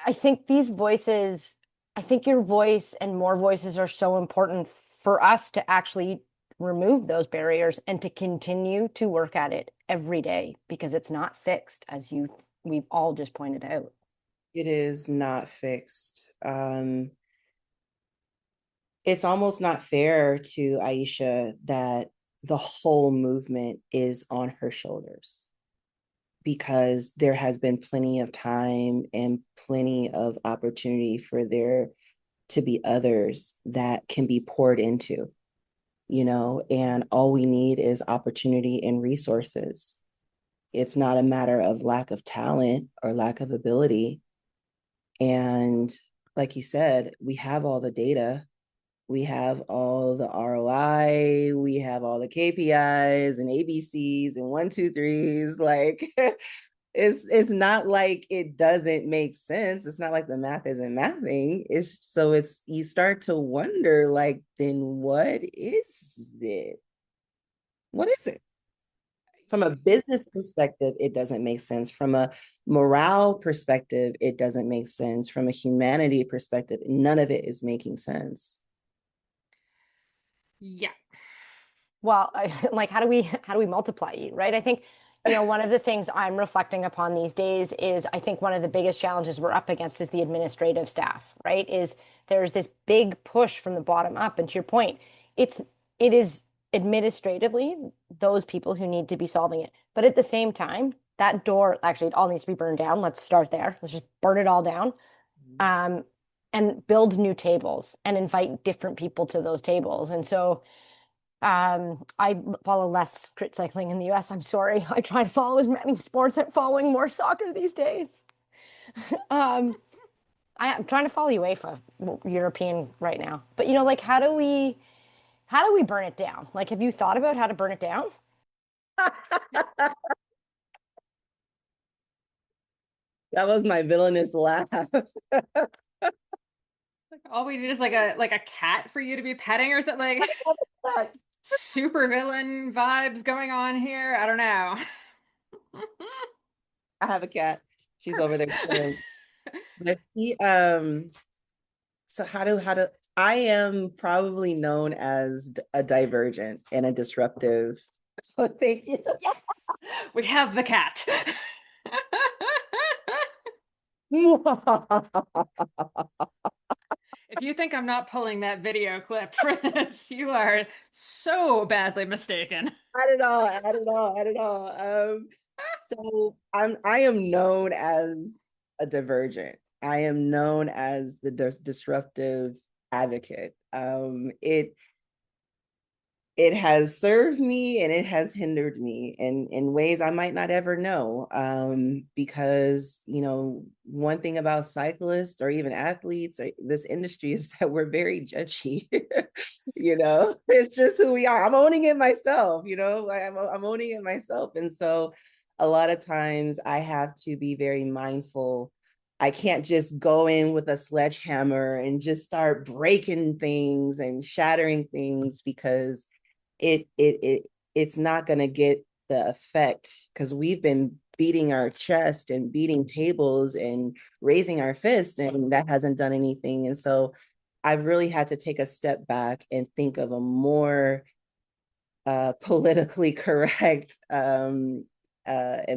I think I think your voice and more voices are so important for us to actually remove those barriers and to continue to work at it every day because it's not fixed, as we've all just pointed out. It is not fixed. It's almost not fair to Aisha that the whole movement is on her shoulders because there has been plenty of time and plenty of opportunity for there to be others that can be poured into, and all we need is opportunity and resources. It's not a matter of lack of talent or lack of ability. And like you said, we have all the data. We have all the ROI, we have all the KPIs and ABCs and one, two, threes. Like it's not like it doesn't make sense. It's not like the math isn't mathing. It's you start to wonder, like, then what is it? What is it? From a business perspective, it doesn't make sense. From a morale perspective, it doesn't make sense. From a humanity perspective, none of it is making sense. Yeah. Well, like how do we multiply you, right? I think, one of the things I'm reflecting upon these days is I think one of the biggest challenges we're up against is the administrative staff, right? Is there's this big push from the bottom up, and to your point, it's it is administratively those people who need to be solving it. But at the same time, that door actually it all needs to be burned down. Let's start there. Let's just burn it all down. Um, and build new tables and invite different people to those tables. And so I follow less crit cycling in the US. I'm sorry. I try to follow as many sports. I'm following more soccer these days. Um, I'm trying to follow UEFA European right now. But like how do we burn it down? Like, have you thought about how to burn it down? That was my villainous laugh. All we need is like a cat for you to be petting or something. Like super villain vibes going on here. I don't know. I have a cat. She's over there chilling. But so how do I am probably known as a divergent and a disruptive. Oh, thank you. Yes, we have the cat. If you think I'm not pulling that video clip for this, you are so badly mistaken. Not at all, not at all, not at all. So I am known as a divergent. I am known as the disruptive advocate. It has served me and it has hindered me in ways I might not ever know. Because, one thing about cyclists or even athletes, this industry is that we're very judgy. It's just who we are. I'm owning it myself, I'm owning it myself. And so a lot of times I have to be very mindful. I can't just go in with a sledgehammer and just start breaking things and shattering things because it's not going to get the effect because we've been beating our chest and beating tables and raising our fist and that hasn't done anything. And so I've really had to take a step back and think of a more politically correct and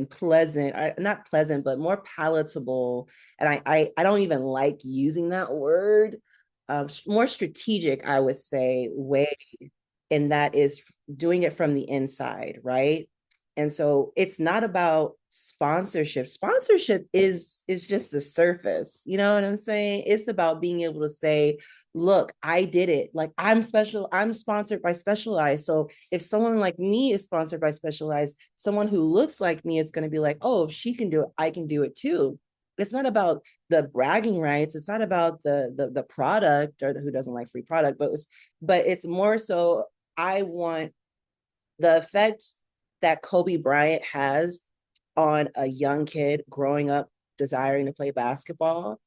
pleasant, not pleasant, but more palatable. And I don't even like using that word, more strategic, I would say, way, and that is doing it from the inside, right? And so it's not about sponsorship. Sponsorship is just the surface. You know what I'm saying? It's about being able to say, look, I did it. Like I'm special. I'm sponsored by Specialized. So if someone like me is sponsored by Specialized, someone who looks like me is going to be like, oh, if she can do it, I can do it too. It's not about the bragging rights. It's not about the product or who doesn't like free product, but it's more so I want the effect that Kobe Bryant has on a young kid growing up desiring to play basketball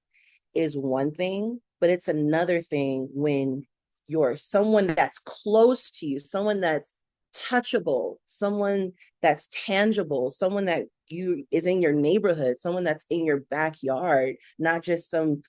is one thing, but it's another thing when you're someone that's close to you, someone that's touchable, someone that's tangible, someone that you is in your neighborhood, someone that's in your backyard, not just some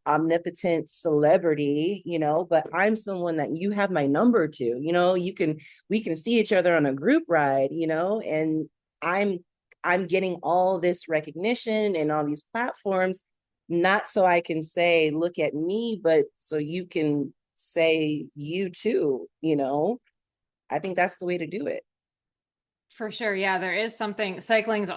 omnipotent celebrity, but I'm someone that you have my number to, we can see each other on a group ride, and I'm getting all this recognition and all these platforms, not so I can say, look at me, but so you can say you too, I think that's the way to do it. For sure. Yeah, there is something cycling's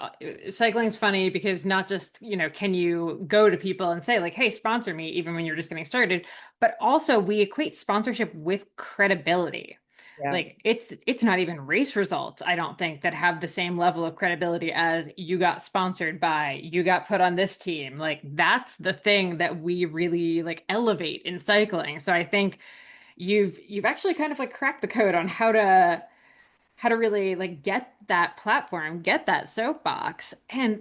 funny because not just, can you go to people and say like, hey, sponsor me, even when you're just getting started, but also we equate sponsorship with credibility. Yeah. Like it's not even race results, I don't think, that have the same level of credibility as you got sponsored by, you got put on this team. Like that's the thing that we really like elevate in cycling. So I think you've actually kind of like cracked the code on how to really like get that platform, get that soapbox. And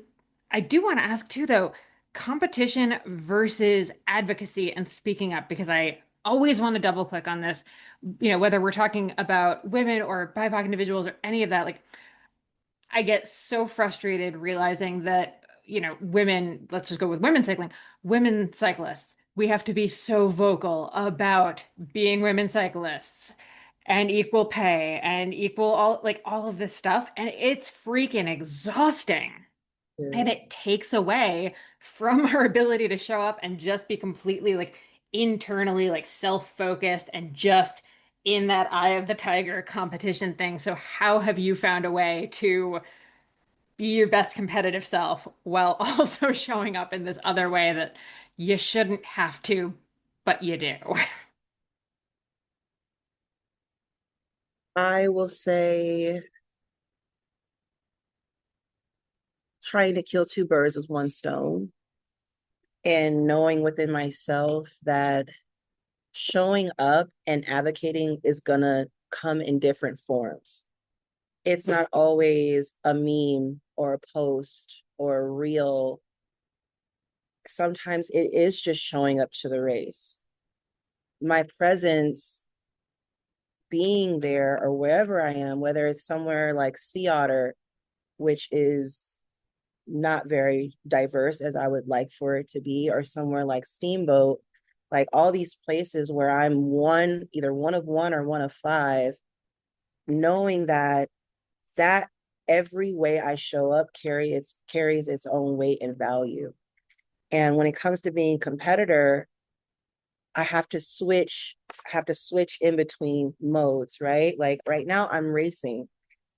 I do want to ask too, though, competition versus advocacy and speaking up, because I always want to double click on this, whether we're talking about women or BIPOC individuals or any of that. Like, I get so frustrated realizing that, women, let's just go with women cycling, women cyclists, we have to be so vocal about being women cyclists and equal pay and equal all of this stuff. And it's freaking exhausting. And Yes. it takes away from our ability to show up and just be completely like internally like self-focused and just in that eye of the tiger competition thing. So how have you found a way to be your best competitive self while also showing up in this other way that you shouldn't have to, but you do? I will say trying to kill two birds with one stone and knowing within myself that showing up and advocating is gonna come in different forms. It's not always a meme or a post or a reel. Sometimes it is just showing up to the race. My presence being there or wherever I am, whether it's somewhere like Sea Otter, which is not very diverse as I would like for it to be, or somewhere like Steamboat, like all these places where I'm one, either one of one or one of five, knowing that every way I show up carries its own weight and value. And when it comes to being a competitor, I have to switch in between modes, right? Like right now I'm racing.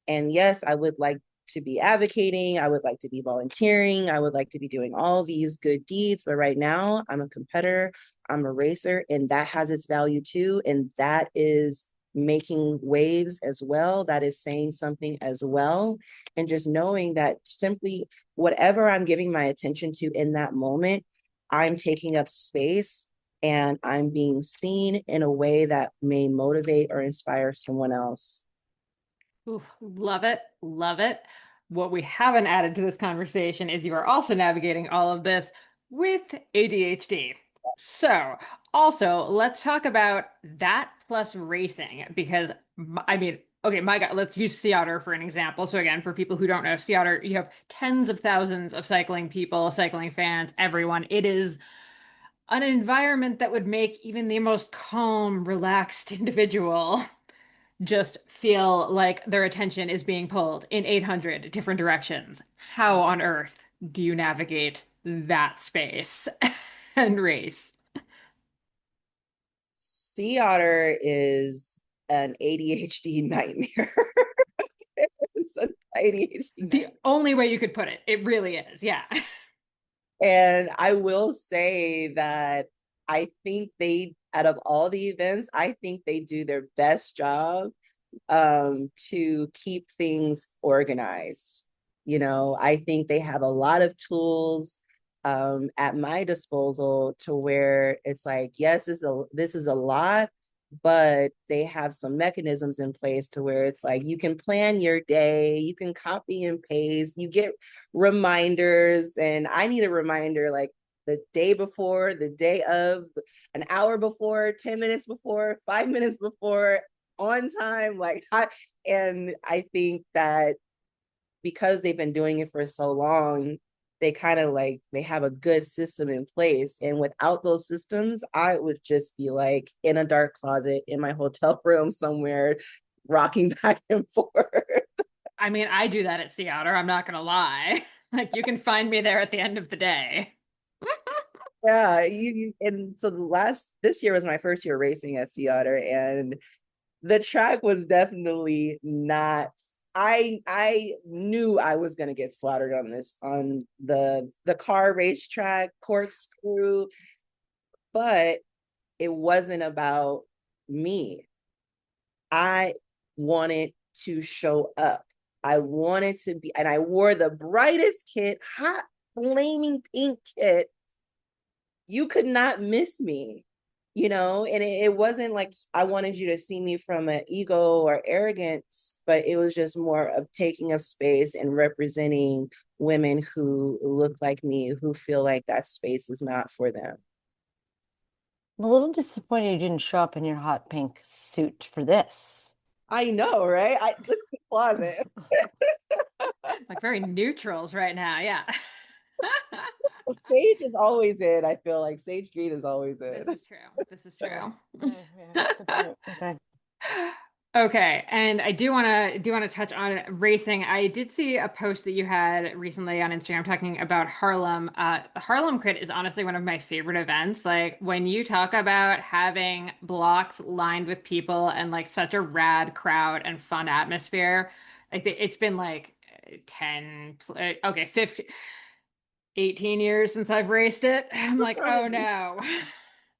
And yes, I would like to be advocating, I would like to be volunteering, I would like to be doing all these good deeds, but right now I'm a competitor, I'm a racer, and that has its value too. And that is making waves as well. That is saying something as well. And just knowing that simply whatever I'm giving my attention to in that moment, I'm taking up space and I'm being seen in a way that may motivate or inspire someone else. Ooh, love it. Love it. What we haven't added to this conversation is you are also navigating all of this with ADHD. So, also, let's talk about that plus racing because I mean, okay, my God, let's use Sea Otter for an example. So, again, for people who don't know, Sea Otter, you have tens of thousands of cycling people, cycling fans, everyone. It is an environment that would make even the most calm, relaxed individual just feel like their attention is being pulled in 800 different directions. How on earth do you navigate that space and race? Sea Otter is an ADHD nightmare. It's an ADHD The nightmare. only way you could put it. It really is. Yeah. And I will say that I think out of all the events, I think they do their best job to keep things organized. I think they have a lot of tools at my disposal to where it's like, yes, this is a lot, but they have some mechanisms in place to where it's like you can plan your day, you can copy and paste, you get reminders. And I need a reminder like the day before, the day of, an hour before, 10 minutes before, 5 minutes before, on time. And I think that because they've been doing it for so long, they kind of like they have a good system in place. And without those systems, I would just be like in a dark closet in my hotel room somewhere, rocking back and forth. I mean, I do that at Sea Otter. I'm not gonna lie. Like you can find me there at the end of the day. Yeah, and so this year was my first year racing at Sea Otter, and the track was definitely not. I knew I was gonna get slaughtered on the car racetrack corkscrew, but it wasn't about me. I wanted to show up. I wanted to be, and I wore the brightest kit, hot, flaming pink kit. You could not miss me, and it wasn't like I wanted you to see me from an ego or arrogance, but it was just more of taking up space and representing women who look like me, who feel like that space is not for them. I'm a little disappointed you didn't show up in your hot pink suit for this. I know, right? This is the closet. Like very neutrals right now. Yeah. Sage is always in. I feel like sage green is always in. This is true. This is true. Yeah, good point. Okay. Okay, and I do want to touch on racing. I did see a post that you had recently on Instagram talking about Harlem. Harlem Crit is honestly one of my favorite events. Like when you talk about having blocks lined with people and like such a rad crowd and fun atmosphere. I think it's been like 15, 18 years since I've raced it. I'm like, oh no.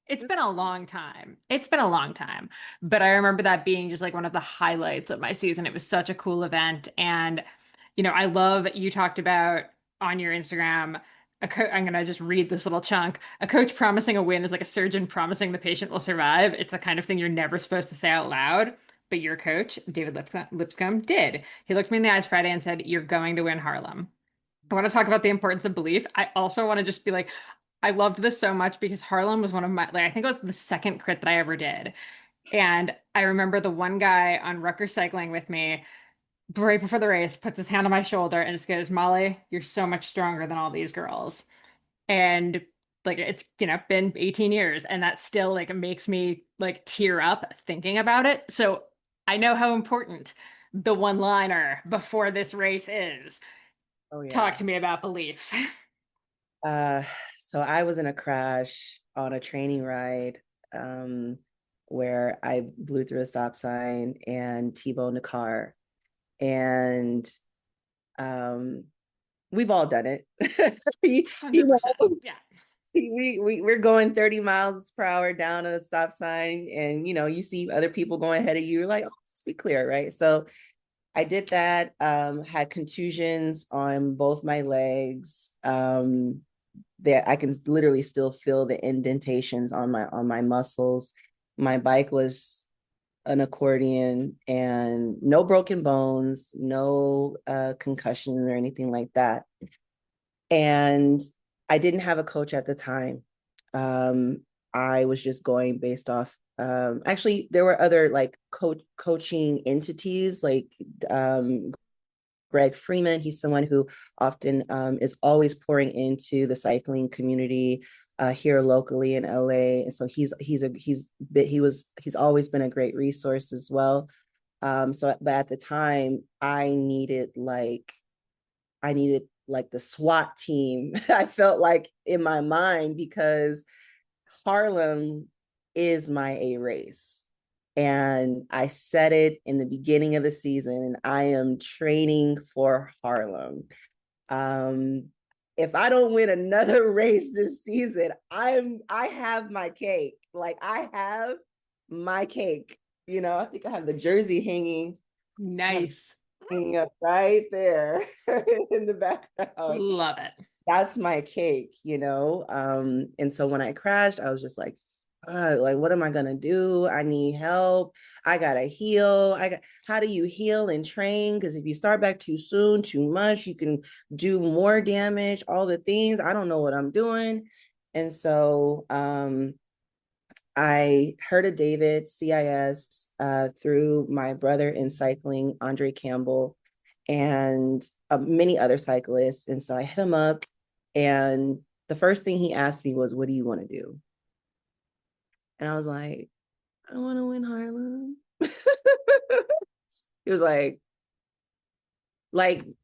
It's been a long time. It's been a long time. But I remember that being just like one of the highlights of my season. It was such a cool event. And, I love you talked about on your Instagram. I'm going to just read this little chunk. A coach promising a win is like a surgeon promising the patient will survive. It's the kind of thing you're never supposed to say out loud. But your coach, David Lipscomb, did. He looked me in the eyes Friday and said, "You're going to win Harlem." I want to talk about the importance of belief. I also want to just be like, I loved this so much because Harlem was one of my, like, I think it was the second crit that I ever did. And I remember the one guy on Rutgers cycling with me right before the race puts his hand on my shoulder and just goes, "Molly, you're so much stronger than all these girls." And like it's, been 18 years and that still like makes me like tear up thinking about it. So I know how important the one-liner before this race is. Oh Talk yeah. to me about belief. Uh, so I was in a crash on a training ride, where I blew through a stop sign and T-boned a car. And we've all done it. you, you 100%. know, Yeah. we're going 30 miles per hour down a stop sign, and you see other people going ahead of you. You're like, oh, let's be clear, right? So I did that, had contusions on both my legs. That I can literally still feel the indentations on my muscles. My bike was an accordion, and no broken bones, no concussion or anything like that. And I didn't have a coach at the time. I was just going based off. Actually, there were other like coaching entities, like Greg Freeman. He's someone who often is always pouring into the cycling community here locally in LA, and so he's always been a great resource as well. But at the time, I needed like the SWAT team. I felt like in my mind, because Harlem is my A race. And I said it in the beginning of the season, and I am training for Harlem. If I don't win another race this season, I have my cake. Like I have my cake. I think I have the jersey hanging. Nice. Hanging up right there in the background. Love it. That's my cake. And so when I crashed, I was just like, like, what am I gonna do? I need help. I gotta heal. How do you heal and train? Because if you start back too soon, too much, you can do more damage, all the things. I don't know what I'm doing. And so I heard of David CIS through my brother in cycling, Andre Campbell, and many other cyclists. And so I hit him up, and the first thing he asked me was, "What do you want to do?" And I was like, "I want to win Harlem." He was like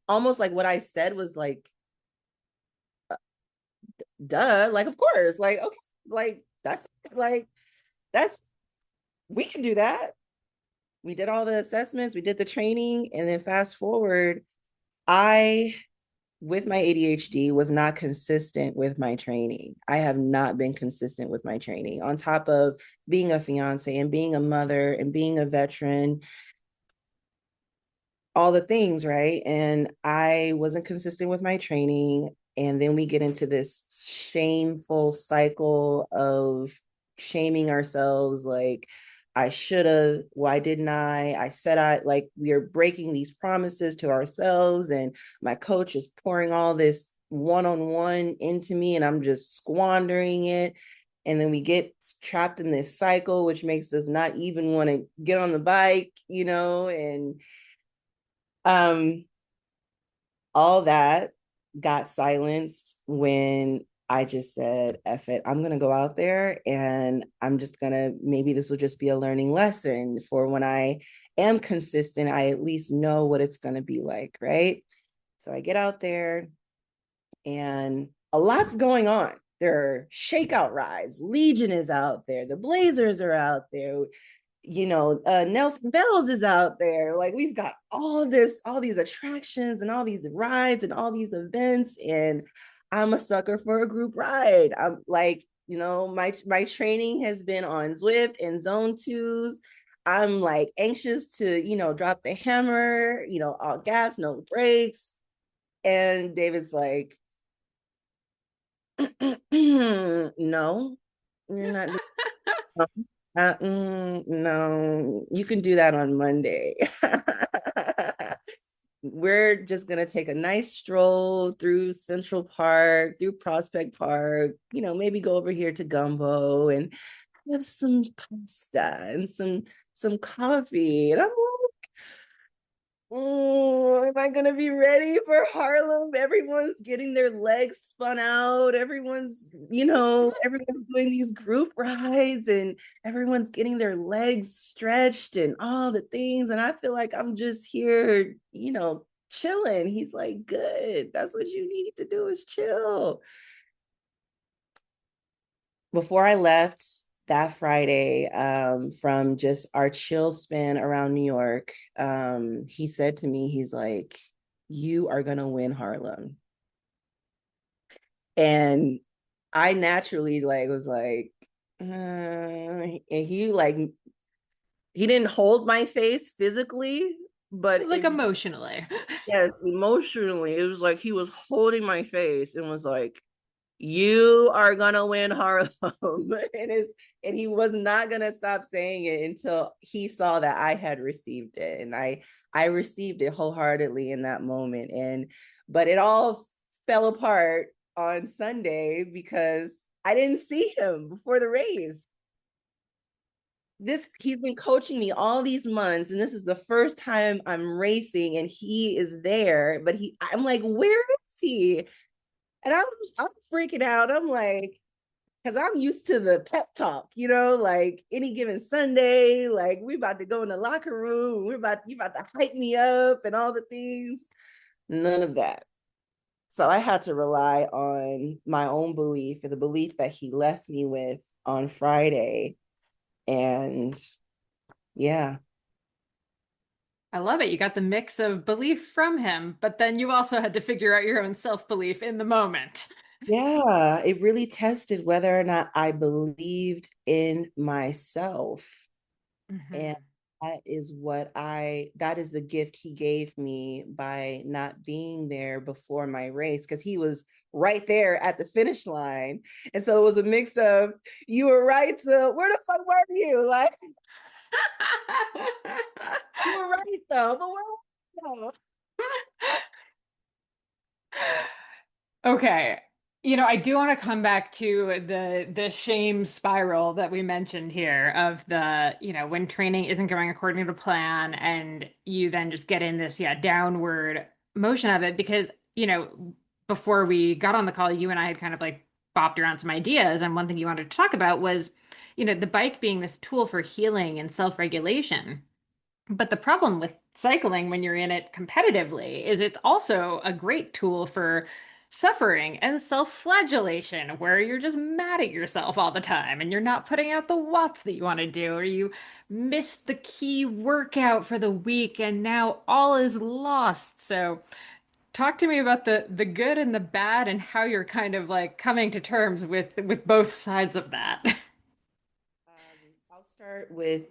almost like what I said was like, duh, like, of course, like, okay, like, that's, we can do that. We did all the assessments, we did the training, and then fast forward, I, with my ADHD, was not consistent with my training. I have not been consistent with my training, on top of being a fiance and being a mother and being a veteran. all the things, right? And I wasn't consistent with my training. And then we get into this shameful cycle of shaming ourselves like, I should have, why didn't I said I, like, we are breaking these promises to ourselves. And my coach is pouring all this one-on-one into me, and I'm just squandering it. And then we get trapped in this cycle, which makes us not even want to get on the bike, and um, all that got silenced when I just said, F it, I'm going to go out there and I'm just going to, maybe this will just be a learning lesson for when I am consistent, I at least know what it's going to be like, right? So I get out there and a lot's going on. There are shakeout rides. Legion is out there. The Blazers are out there. Nelson Bells is out there. Like, we've got all these attractions and all these rides and all these events. And I'm a sucker for a group ride. I'm like, my training has been on Zwift and Zone 2s. I'm like anxious to, drop the hammer, all gas, no brakes. And David's like, no, you're not doing no, you can do that on Monday. We're just gonna take a nice stroll through Central Park, through Prospect Park, maybe go over here to Gumbo and have some pasta and some coffee. And I'm like, oh, am I gonna be ready for Harlem? Everyone's getting their legs spun out. Everyone's doing these group rides and everyone's getting their legs stretched and all the things. And I feel like I'm just here, chilling. He's like, good. That's what you need to do is chill. Before I left that Friday, from just our chill spin around New York, he said to me, he's like, you are going to win Harlem. And I naturally was like, and he didn't hold my face physically, but Like emotionally. yes, emotionally, it was like he was holding my face and was like, you are gonna win Harlem. And he was not gonna stop saying it until he saw that I had received it. And I received it wholeheartedly in that moment. But it all fell apart on Sunday because I didn't see him before the race. He's been coaching me all these months, and this is the first time I'm racing and he is there, but I'm like, where is he? And I'm freaking out. I'm like, because I'm used to the pep talk, like any given Sunday, like we about to go in the locker room, you about to hype me up and all the things. None of that. So I had to rely on my own belief and the belief that he left me with on Friday. And yeah. I love it. You got the mix of belief from him, but then you also had to figure out your own self-belief in the moment. Yeah, it really tested whether or not I believed in myself. And Mm-hmm. that is the gift he gave me by not being there before my race, because he was right there at the finish line. And so it was a mix of, you were right to, where the fuck were you? Like, you were right though, but where were you? Okay. I do want to come back to the shame spiral that we mentioned here of when training isn't going according to plan and you then just get in this, downward motion of it because, before we got on the call, you and I had kind of like bopped around some ideas, and one thing you wanted to talk about was, the bike being this tool for healing and self-regulation. But the problem with cycling when you're in it competitively is it's also a great tool for suffering and self-flagellation, where you're just mad at yourself all the time and you're not putting out the watts that you want to do, or you missed the key workout for the week and now all is lost. So talk to me about the good and the bad and how you're kind of like coming to terms with both sides of that. I'll start with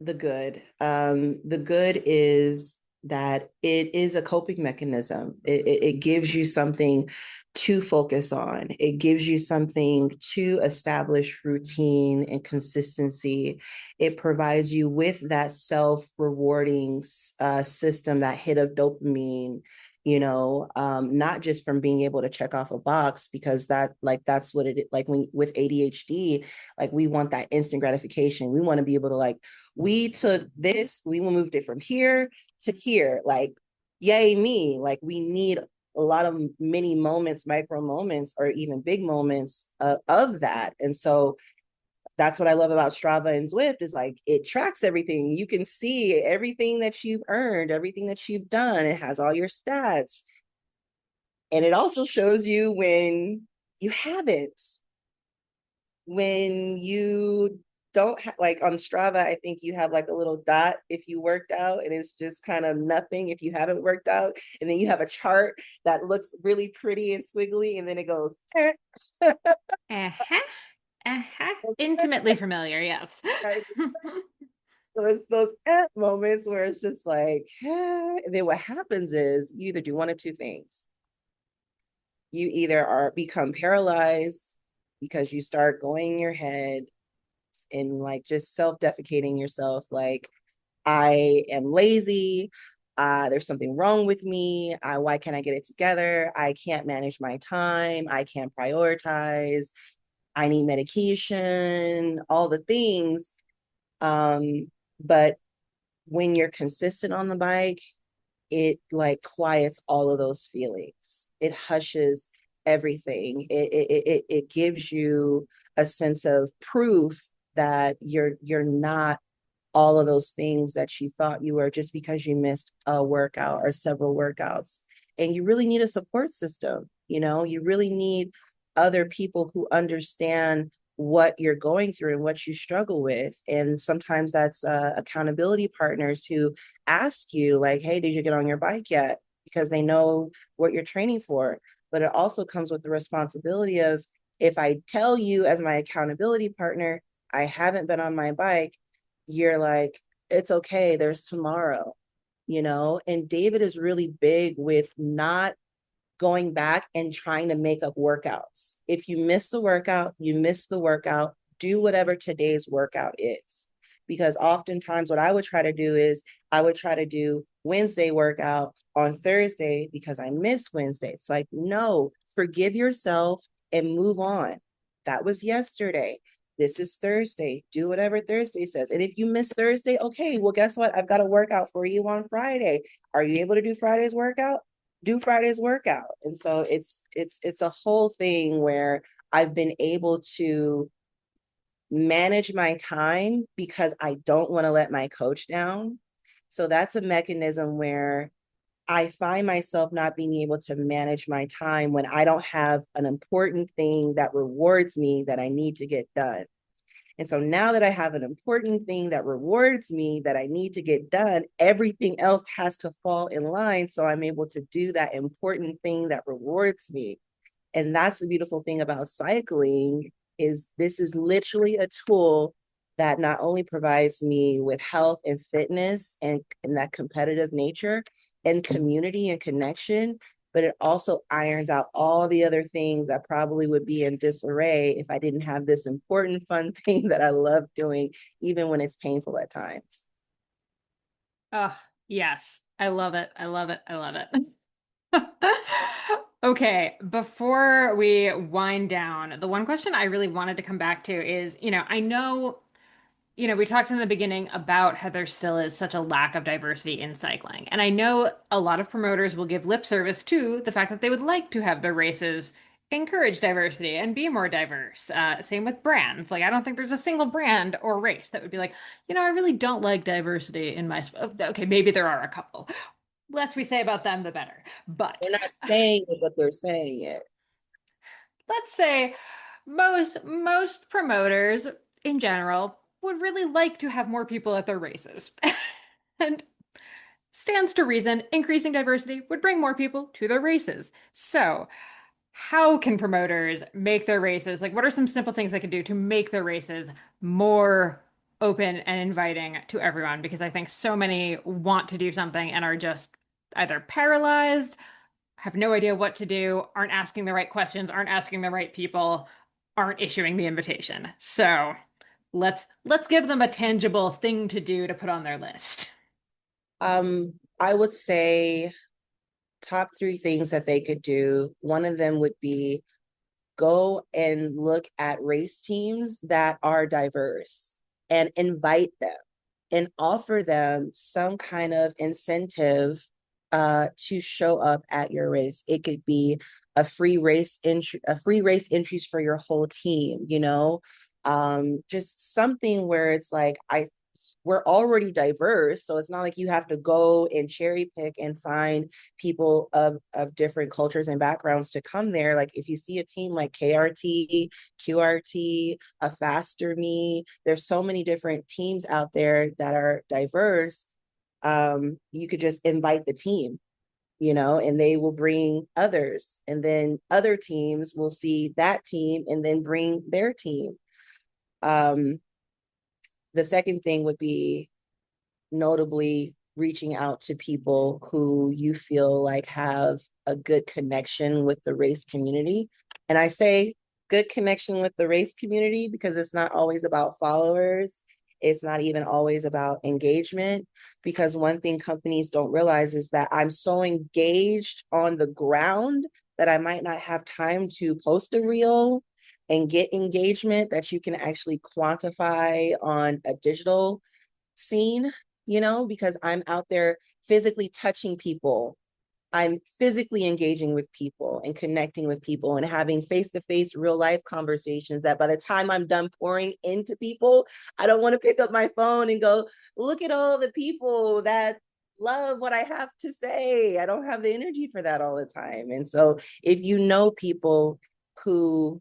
the good. The good is that it is a coping mechanism. It gives you something to focus on. It gives you something to establish routine and consistency. It provides you with that self-rewarding system, that hit of dopamine, not just from being able to check off a box, because that's what it, like when with ADHD, like we want that instant gratification. We want to be able to, like, we took this, we moved it from here to here, like, yay me. Like, we need a lot of mini moments, micro moments, or even big moments of that. And so that's what I love about Strava and Zwift, is like it tracks everything. You can see everything that you've earned, everything that you've done. It has all your stats. And it also shows you when you haven't, when you don't like on Strava, I think you have like a little dot if you worked out, and it's just kind of nothing if you haven't worked out. And then you have a chart that looks really pretty and squiggly, and then it goes Uh-huh. Uh-huh. Intimately familiar, yes. so it's those moments where it's just like, and then what happens is you either do one of two things. You either become paralyzed because you start going in your head and like just self-defecating yourself, like, I am lazy, there's something wrong with me, why can't I get it together, I can't manage my time, I can't prioritize, I need medication, all the things. But when you're consistent on the bike, it like quiets all of those feelings. It hushes everything. It gives you a sense of proof that you're not all of those things that you thought you were, just because you missed a workout or several workouts. And you really need a support system. You really need other people who understand what you're going through and what you struggle with. And sometimes that's accountability partners who ask you, like, hey, did you get on your bike yet? Because they know what you're training for. But it also comes with the responsibility of, if I tell you as my accountability partner, I haven't been on my bike, you're like, it's okay, there's tomorrow. And David is really big with not going back and trying to make up workouts. If you miss the workout, you miss the workout. Do whatever today's workout is. Because oftentimes what I would try to do is I would try to do Wednesday workout on Thursday because I miss Wednesday. It's like, no, forgive yourself and move on. That was yesterday. This is Thursday. Do whatever Thursday says. And if you miss Thursday, okay, well, guess what? I've got a workout for you on Friday. Are you able to do Friday's workout? Do Friday's workout. And so it's a whole thing where I've been able to manage my time because I don't want to let my coach down. So that's a mechanism where I find myself not being able to manage my time when I don't have an important thing that rewards me that I need to get done. And so now that I have an important thing that rewards me that I need to get done, everything else has to fall in line. So I'm able to do that important thing that rewards me. And that's the beautiful thing about cycling, is this is literally a tool that not only provides me with health and fitness and that competitive nature and community and connection, but it also irons out all the other things that probably would be in disarray if I didn't have this important, fun thing that I love doing, even when it's painful at times. Oh, yes. I love it. I love it. I love it. Okay, before we wind down, the one question I really wanted to come back to is, I know we talked in the beginning about how there still is such a lack of diversity in cycling. And I know a lot of promoters will give lip service to the fact that they would like to have their races encourage diversity and be more diverse. Same with brands. Like, I don't think there's a single brand or race that would be like, I really don't like diversity in my. Okay, maybe there are a couple. Less we say about them, the better. But They're not saying it, but they're saying it. let's say most promoters in general would really like to have more people at their races. And stands to reason, increasing diversity would bring more people to their races. So, how can promoters make their races, like, what are some simple things they can do to make their races more open and inviting to everyone because I think so many want to do something and are just either paralyzed, have no idea what to do, aren't asking the right questions, aren't asking the right people, aren't issuing the invitation. So let's give them a tangible thing to do to put on their list. I would say top three things that they could do. One of them would be go and look at race teams that are diverse and invite them and offer them some kind of incentive to show up at your race. It could be a free race entries for your whole team, you know, just something where it's like we're already diverse, so it's not like you have to go and cherry pick and find people of different cultures and backgrounds to come there. Like if you see a team like KRT, QRT, a Faster Me, there's so many different teams out there that are diverse. You could just invite the team, you know, and they will bring others, and then other teams will see that team and then bring their team. um the second thing would be notably reaching out to people who you feel like have a good connection with the race community. And I say good connection with the race community because it's not always about followers. It's not even always about engagement, because one thing companies don't realize is that I'm so engaged on the ground that I might not have time to post a reel and get engagement that you can actually quantify on a digital scene, you know, because I'm out there physically touching people. I'm physically engaging with people and connecting with people and having face-to-face real life conversations that by the time I'm done pouring into people, I don't want to pick up my phone and go, look at all the people that love what I have to say. I don't have the energy for that all the time. And so if you know people who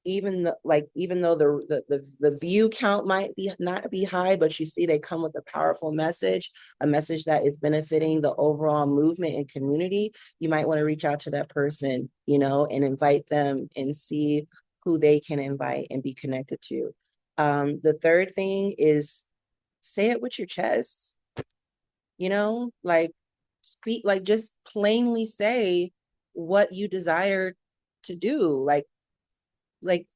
even though the view count might be not be high, but you see they come with a powerful message, a message that is benefiting the overall movement and community, you might want to reach out to that person, you know, and invite them and see who they can invite and be connected to. The third thing is say it with your chest, you know, like speak, like just plainly say what you desire to do.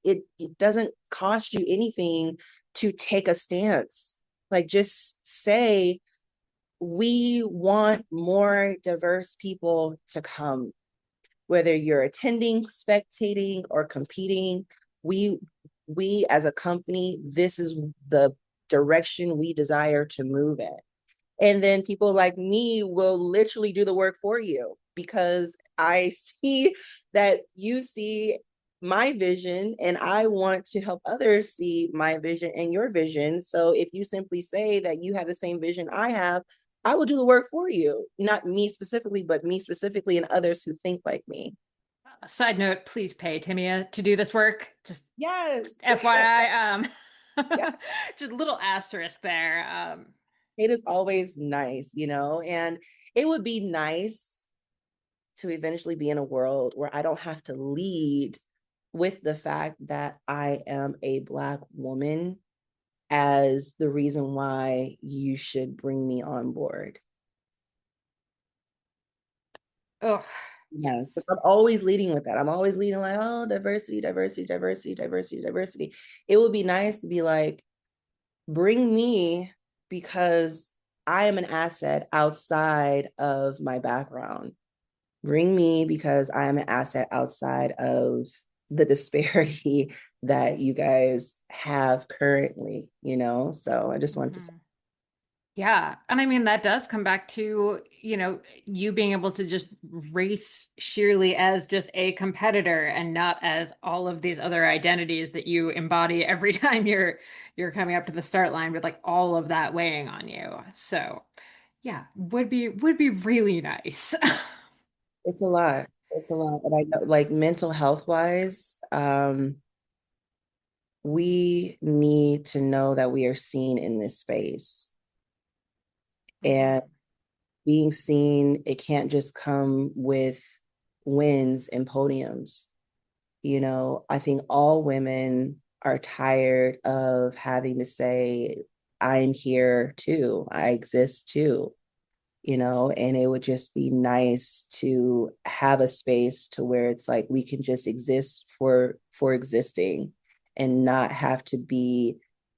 It doesn't cost you anything to take a stance. Like just say, we want more diverse people to come, whether you're attending, spectating, or competing. We as a company, this is the direction we desire to move in. And then people like me will literally do the work for you because I see that you see my vision and I want to help others see my vision and your vision. So if you simply say that you have the same vision I have, I will do the work for you. Not me specifically, but me specifically and others who think like me. Side note, please pay Timia to do this work. Just Yes. FYI, Yeah. just a little asterisk there. It is always nice, you know, and it would be nice to eventually be in a world where I don't have to lead with the fact that I am a Black woman as the reason why you should bring me on board. Oh, Yes, yes. I'm always leading with that. I'm always leading like, oh, diversity, diversity, diversity, diversity, diversity. It would be nice to be like, bring me because I am an asset outside of my background. Bring me because I am an asset outside of the disparity that you guys have currently, you know? So I just wanted to say, Mhm. Yeah. And I mean, that does come back to, you being able to just race sheerly as just a competitor and not as all of these other identities that you embody every time you're coming up to the start line with like all of that weighing on you. So yeah, would be really nice. it's a lot. It's a lot. But I know, like mental health wise, we need to know that we are seen in this space. And Mhm. being seen, it can't just come with wins and podiums. You know, I think all women are tired of having to say, I'm here too. I exist too, and it would just be nice to have a space to where it's like we can just exist for existing and not have to be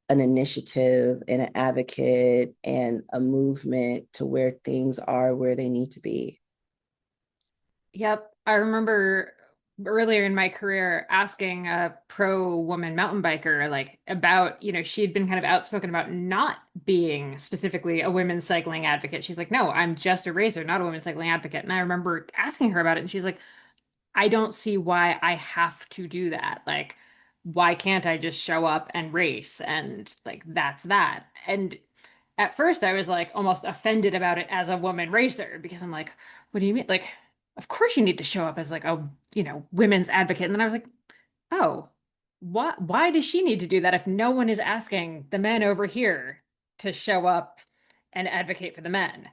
an initiative and an advocate and a movement to where things are where they need to be. Yep. I remember earlier in my career asking a pro woman mountain biker like about, she'd been kind of outspoken about not being specifically a women's cycling advocate. She's like, "No, I'm just a racer, not a women's cycling advocate." And I remember asking her about it and she's like, "I don't see why I have to do that. Like, why can't I just show up and race?" And like that's that. And at first I was like almost offended about it as a woman racer because I'm like, what do you mean? Like, of course you need to show up as like a, women's advocate. And then I was like, oh, why does she need to do that if no one is asking the men over here to show up and advocate for the men?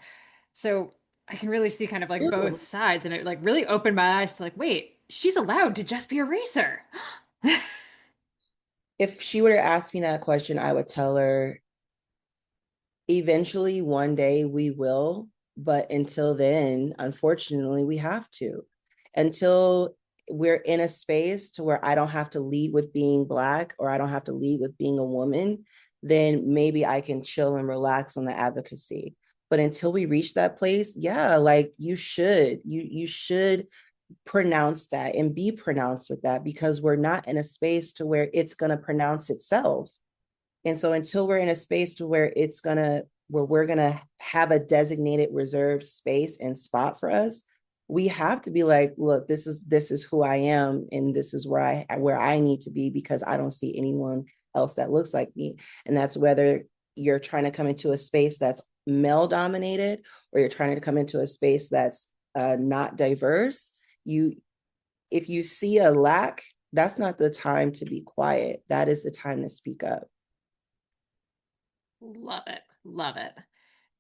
So I can really see kind of like both sides, and it like really opened my eyes to like, wait, she's allowed to just be a racer. If she were to ask me that question, I would tell her eventually one day we will, but until then, unfortunately, we have to. Until we're in a space to where I don't have to lead with being Black or I don't have to lead with being a woman, then maybe I can chill and relax on the advocacy. But until we reach that place, yeah, like you should pronounce that and be pronounced with that, because we're not in a space to where it's going to pronounce itself. And so until we're in a space to where we're gonna have a designated reserved space and spot for us, we have to be like, look, this is who I am, and this is where I need to be, because I don't see anyone else that looks like me. And that's whether you're trying to come into a space that's male dominated or you're trying to come into a space that's not diverse. If you see a lack, that's not the time to be quiet. That is the time to speak up. Love it. Love it.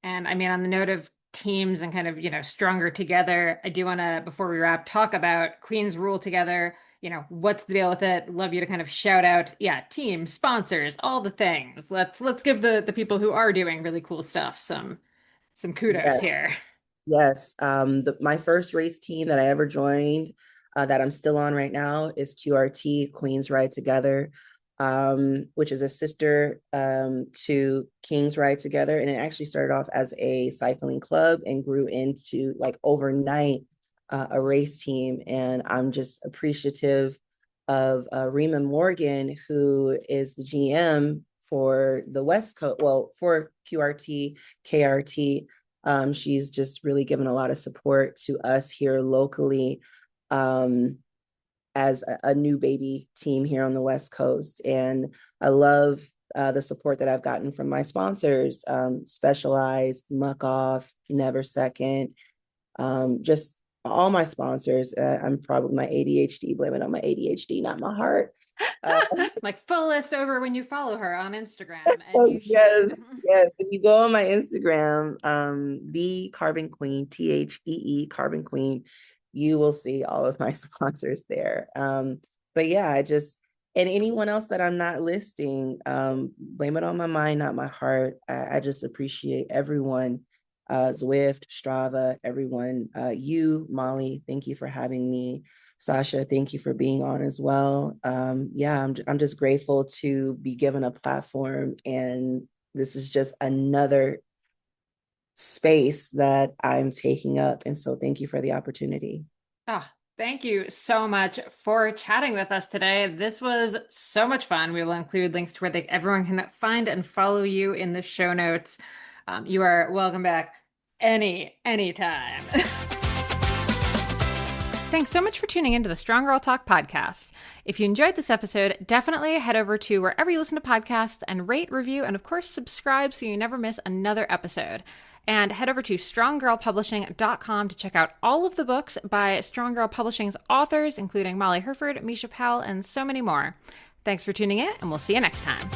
And I mean, on the note of teams and kind of, stronger together, I do want to, before we wrap, talk about Queens Rule Together. What's the deal with it? Love you to kind of shout out, yeah, team, sponsors, all the things. Let's give the people who are doing really cool stuff some kudos Yes. here. Yes. My first race team that I ever joined, that I'm still on right now, is QRT, Queens Ride Together, which is a sister to Kings Ride Together. And it actually started off as a cycling club and grew into like overnight a race team. And I'm just appreciative of Rima Morgan, who is the GM for the West Coast, well, for QRT, KRT. She's just really given a lot of support to us here locally, as a new baby team here on the West Coast. And I love the support that I've gotten from my sponsors, Specialized, Muck Off, Never Second, just all my sponsors. I'm probably my ADHD, blame it on my ADHD, not my heart. Like full list over when you follow her on Instagram. And you yes, should. yes. If you go on my Instagram, TheeCarbonQueen, TheeCarbonQueen, you will see all of my sponsors there. But yeah, and anyone else that I'm not listing, blame it on my mind, not my heart. I just appreciate everyone, Zwift, Strava, everyone. You, Molly, thank you for having me. Sasha, thank you for being on as well. Yeah, I'm just grateful to be given a platform, and this is just another space that I'm taking up. And so thank you for the opportunity. Oh, thank you so much for chatting with us today. This was so much fun. We will include links to where everyone can find and follow you in the show notes. You are welcome back anytime. Thanks so much for tuning into the Strong Girl Talk podcast. If you enjoyed this episode, definitely head over to wherever you listen to podcasts and rate, review, and of course, subscribe so you never miss another episode. And head over to stronggirlpublishing.com to check out all of the books by Strong Girl Publishing's authors, including Molly Herford, Misha Powell, and so many more. Thanks for tuning in, and we'll see you next time.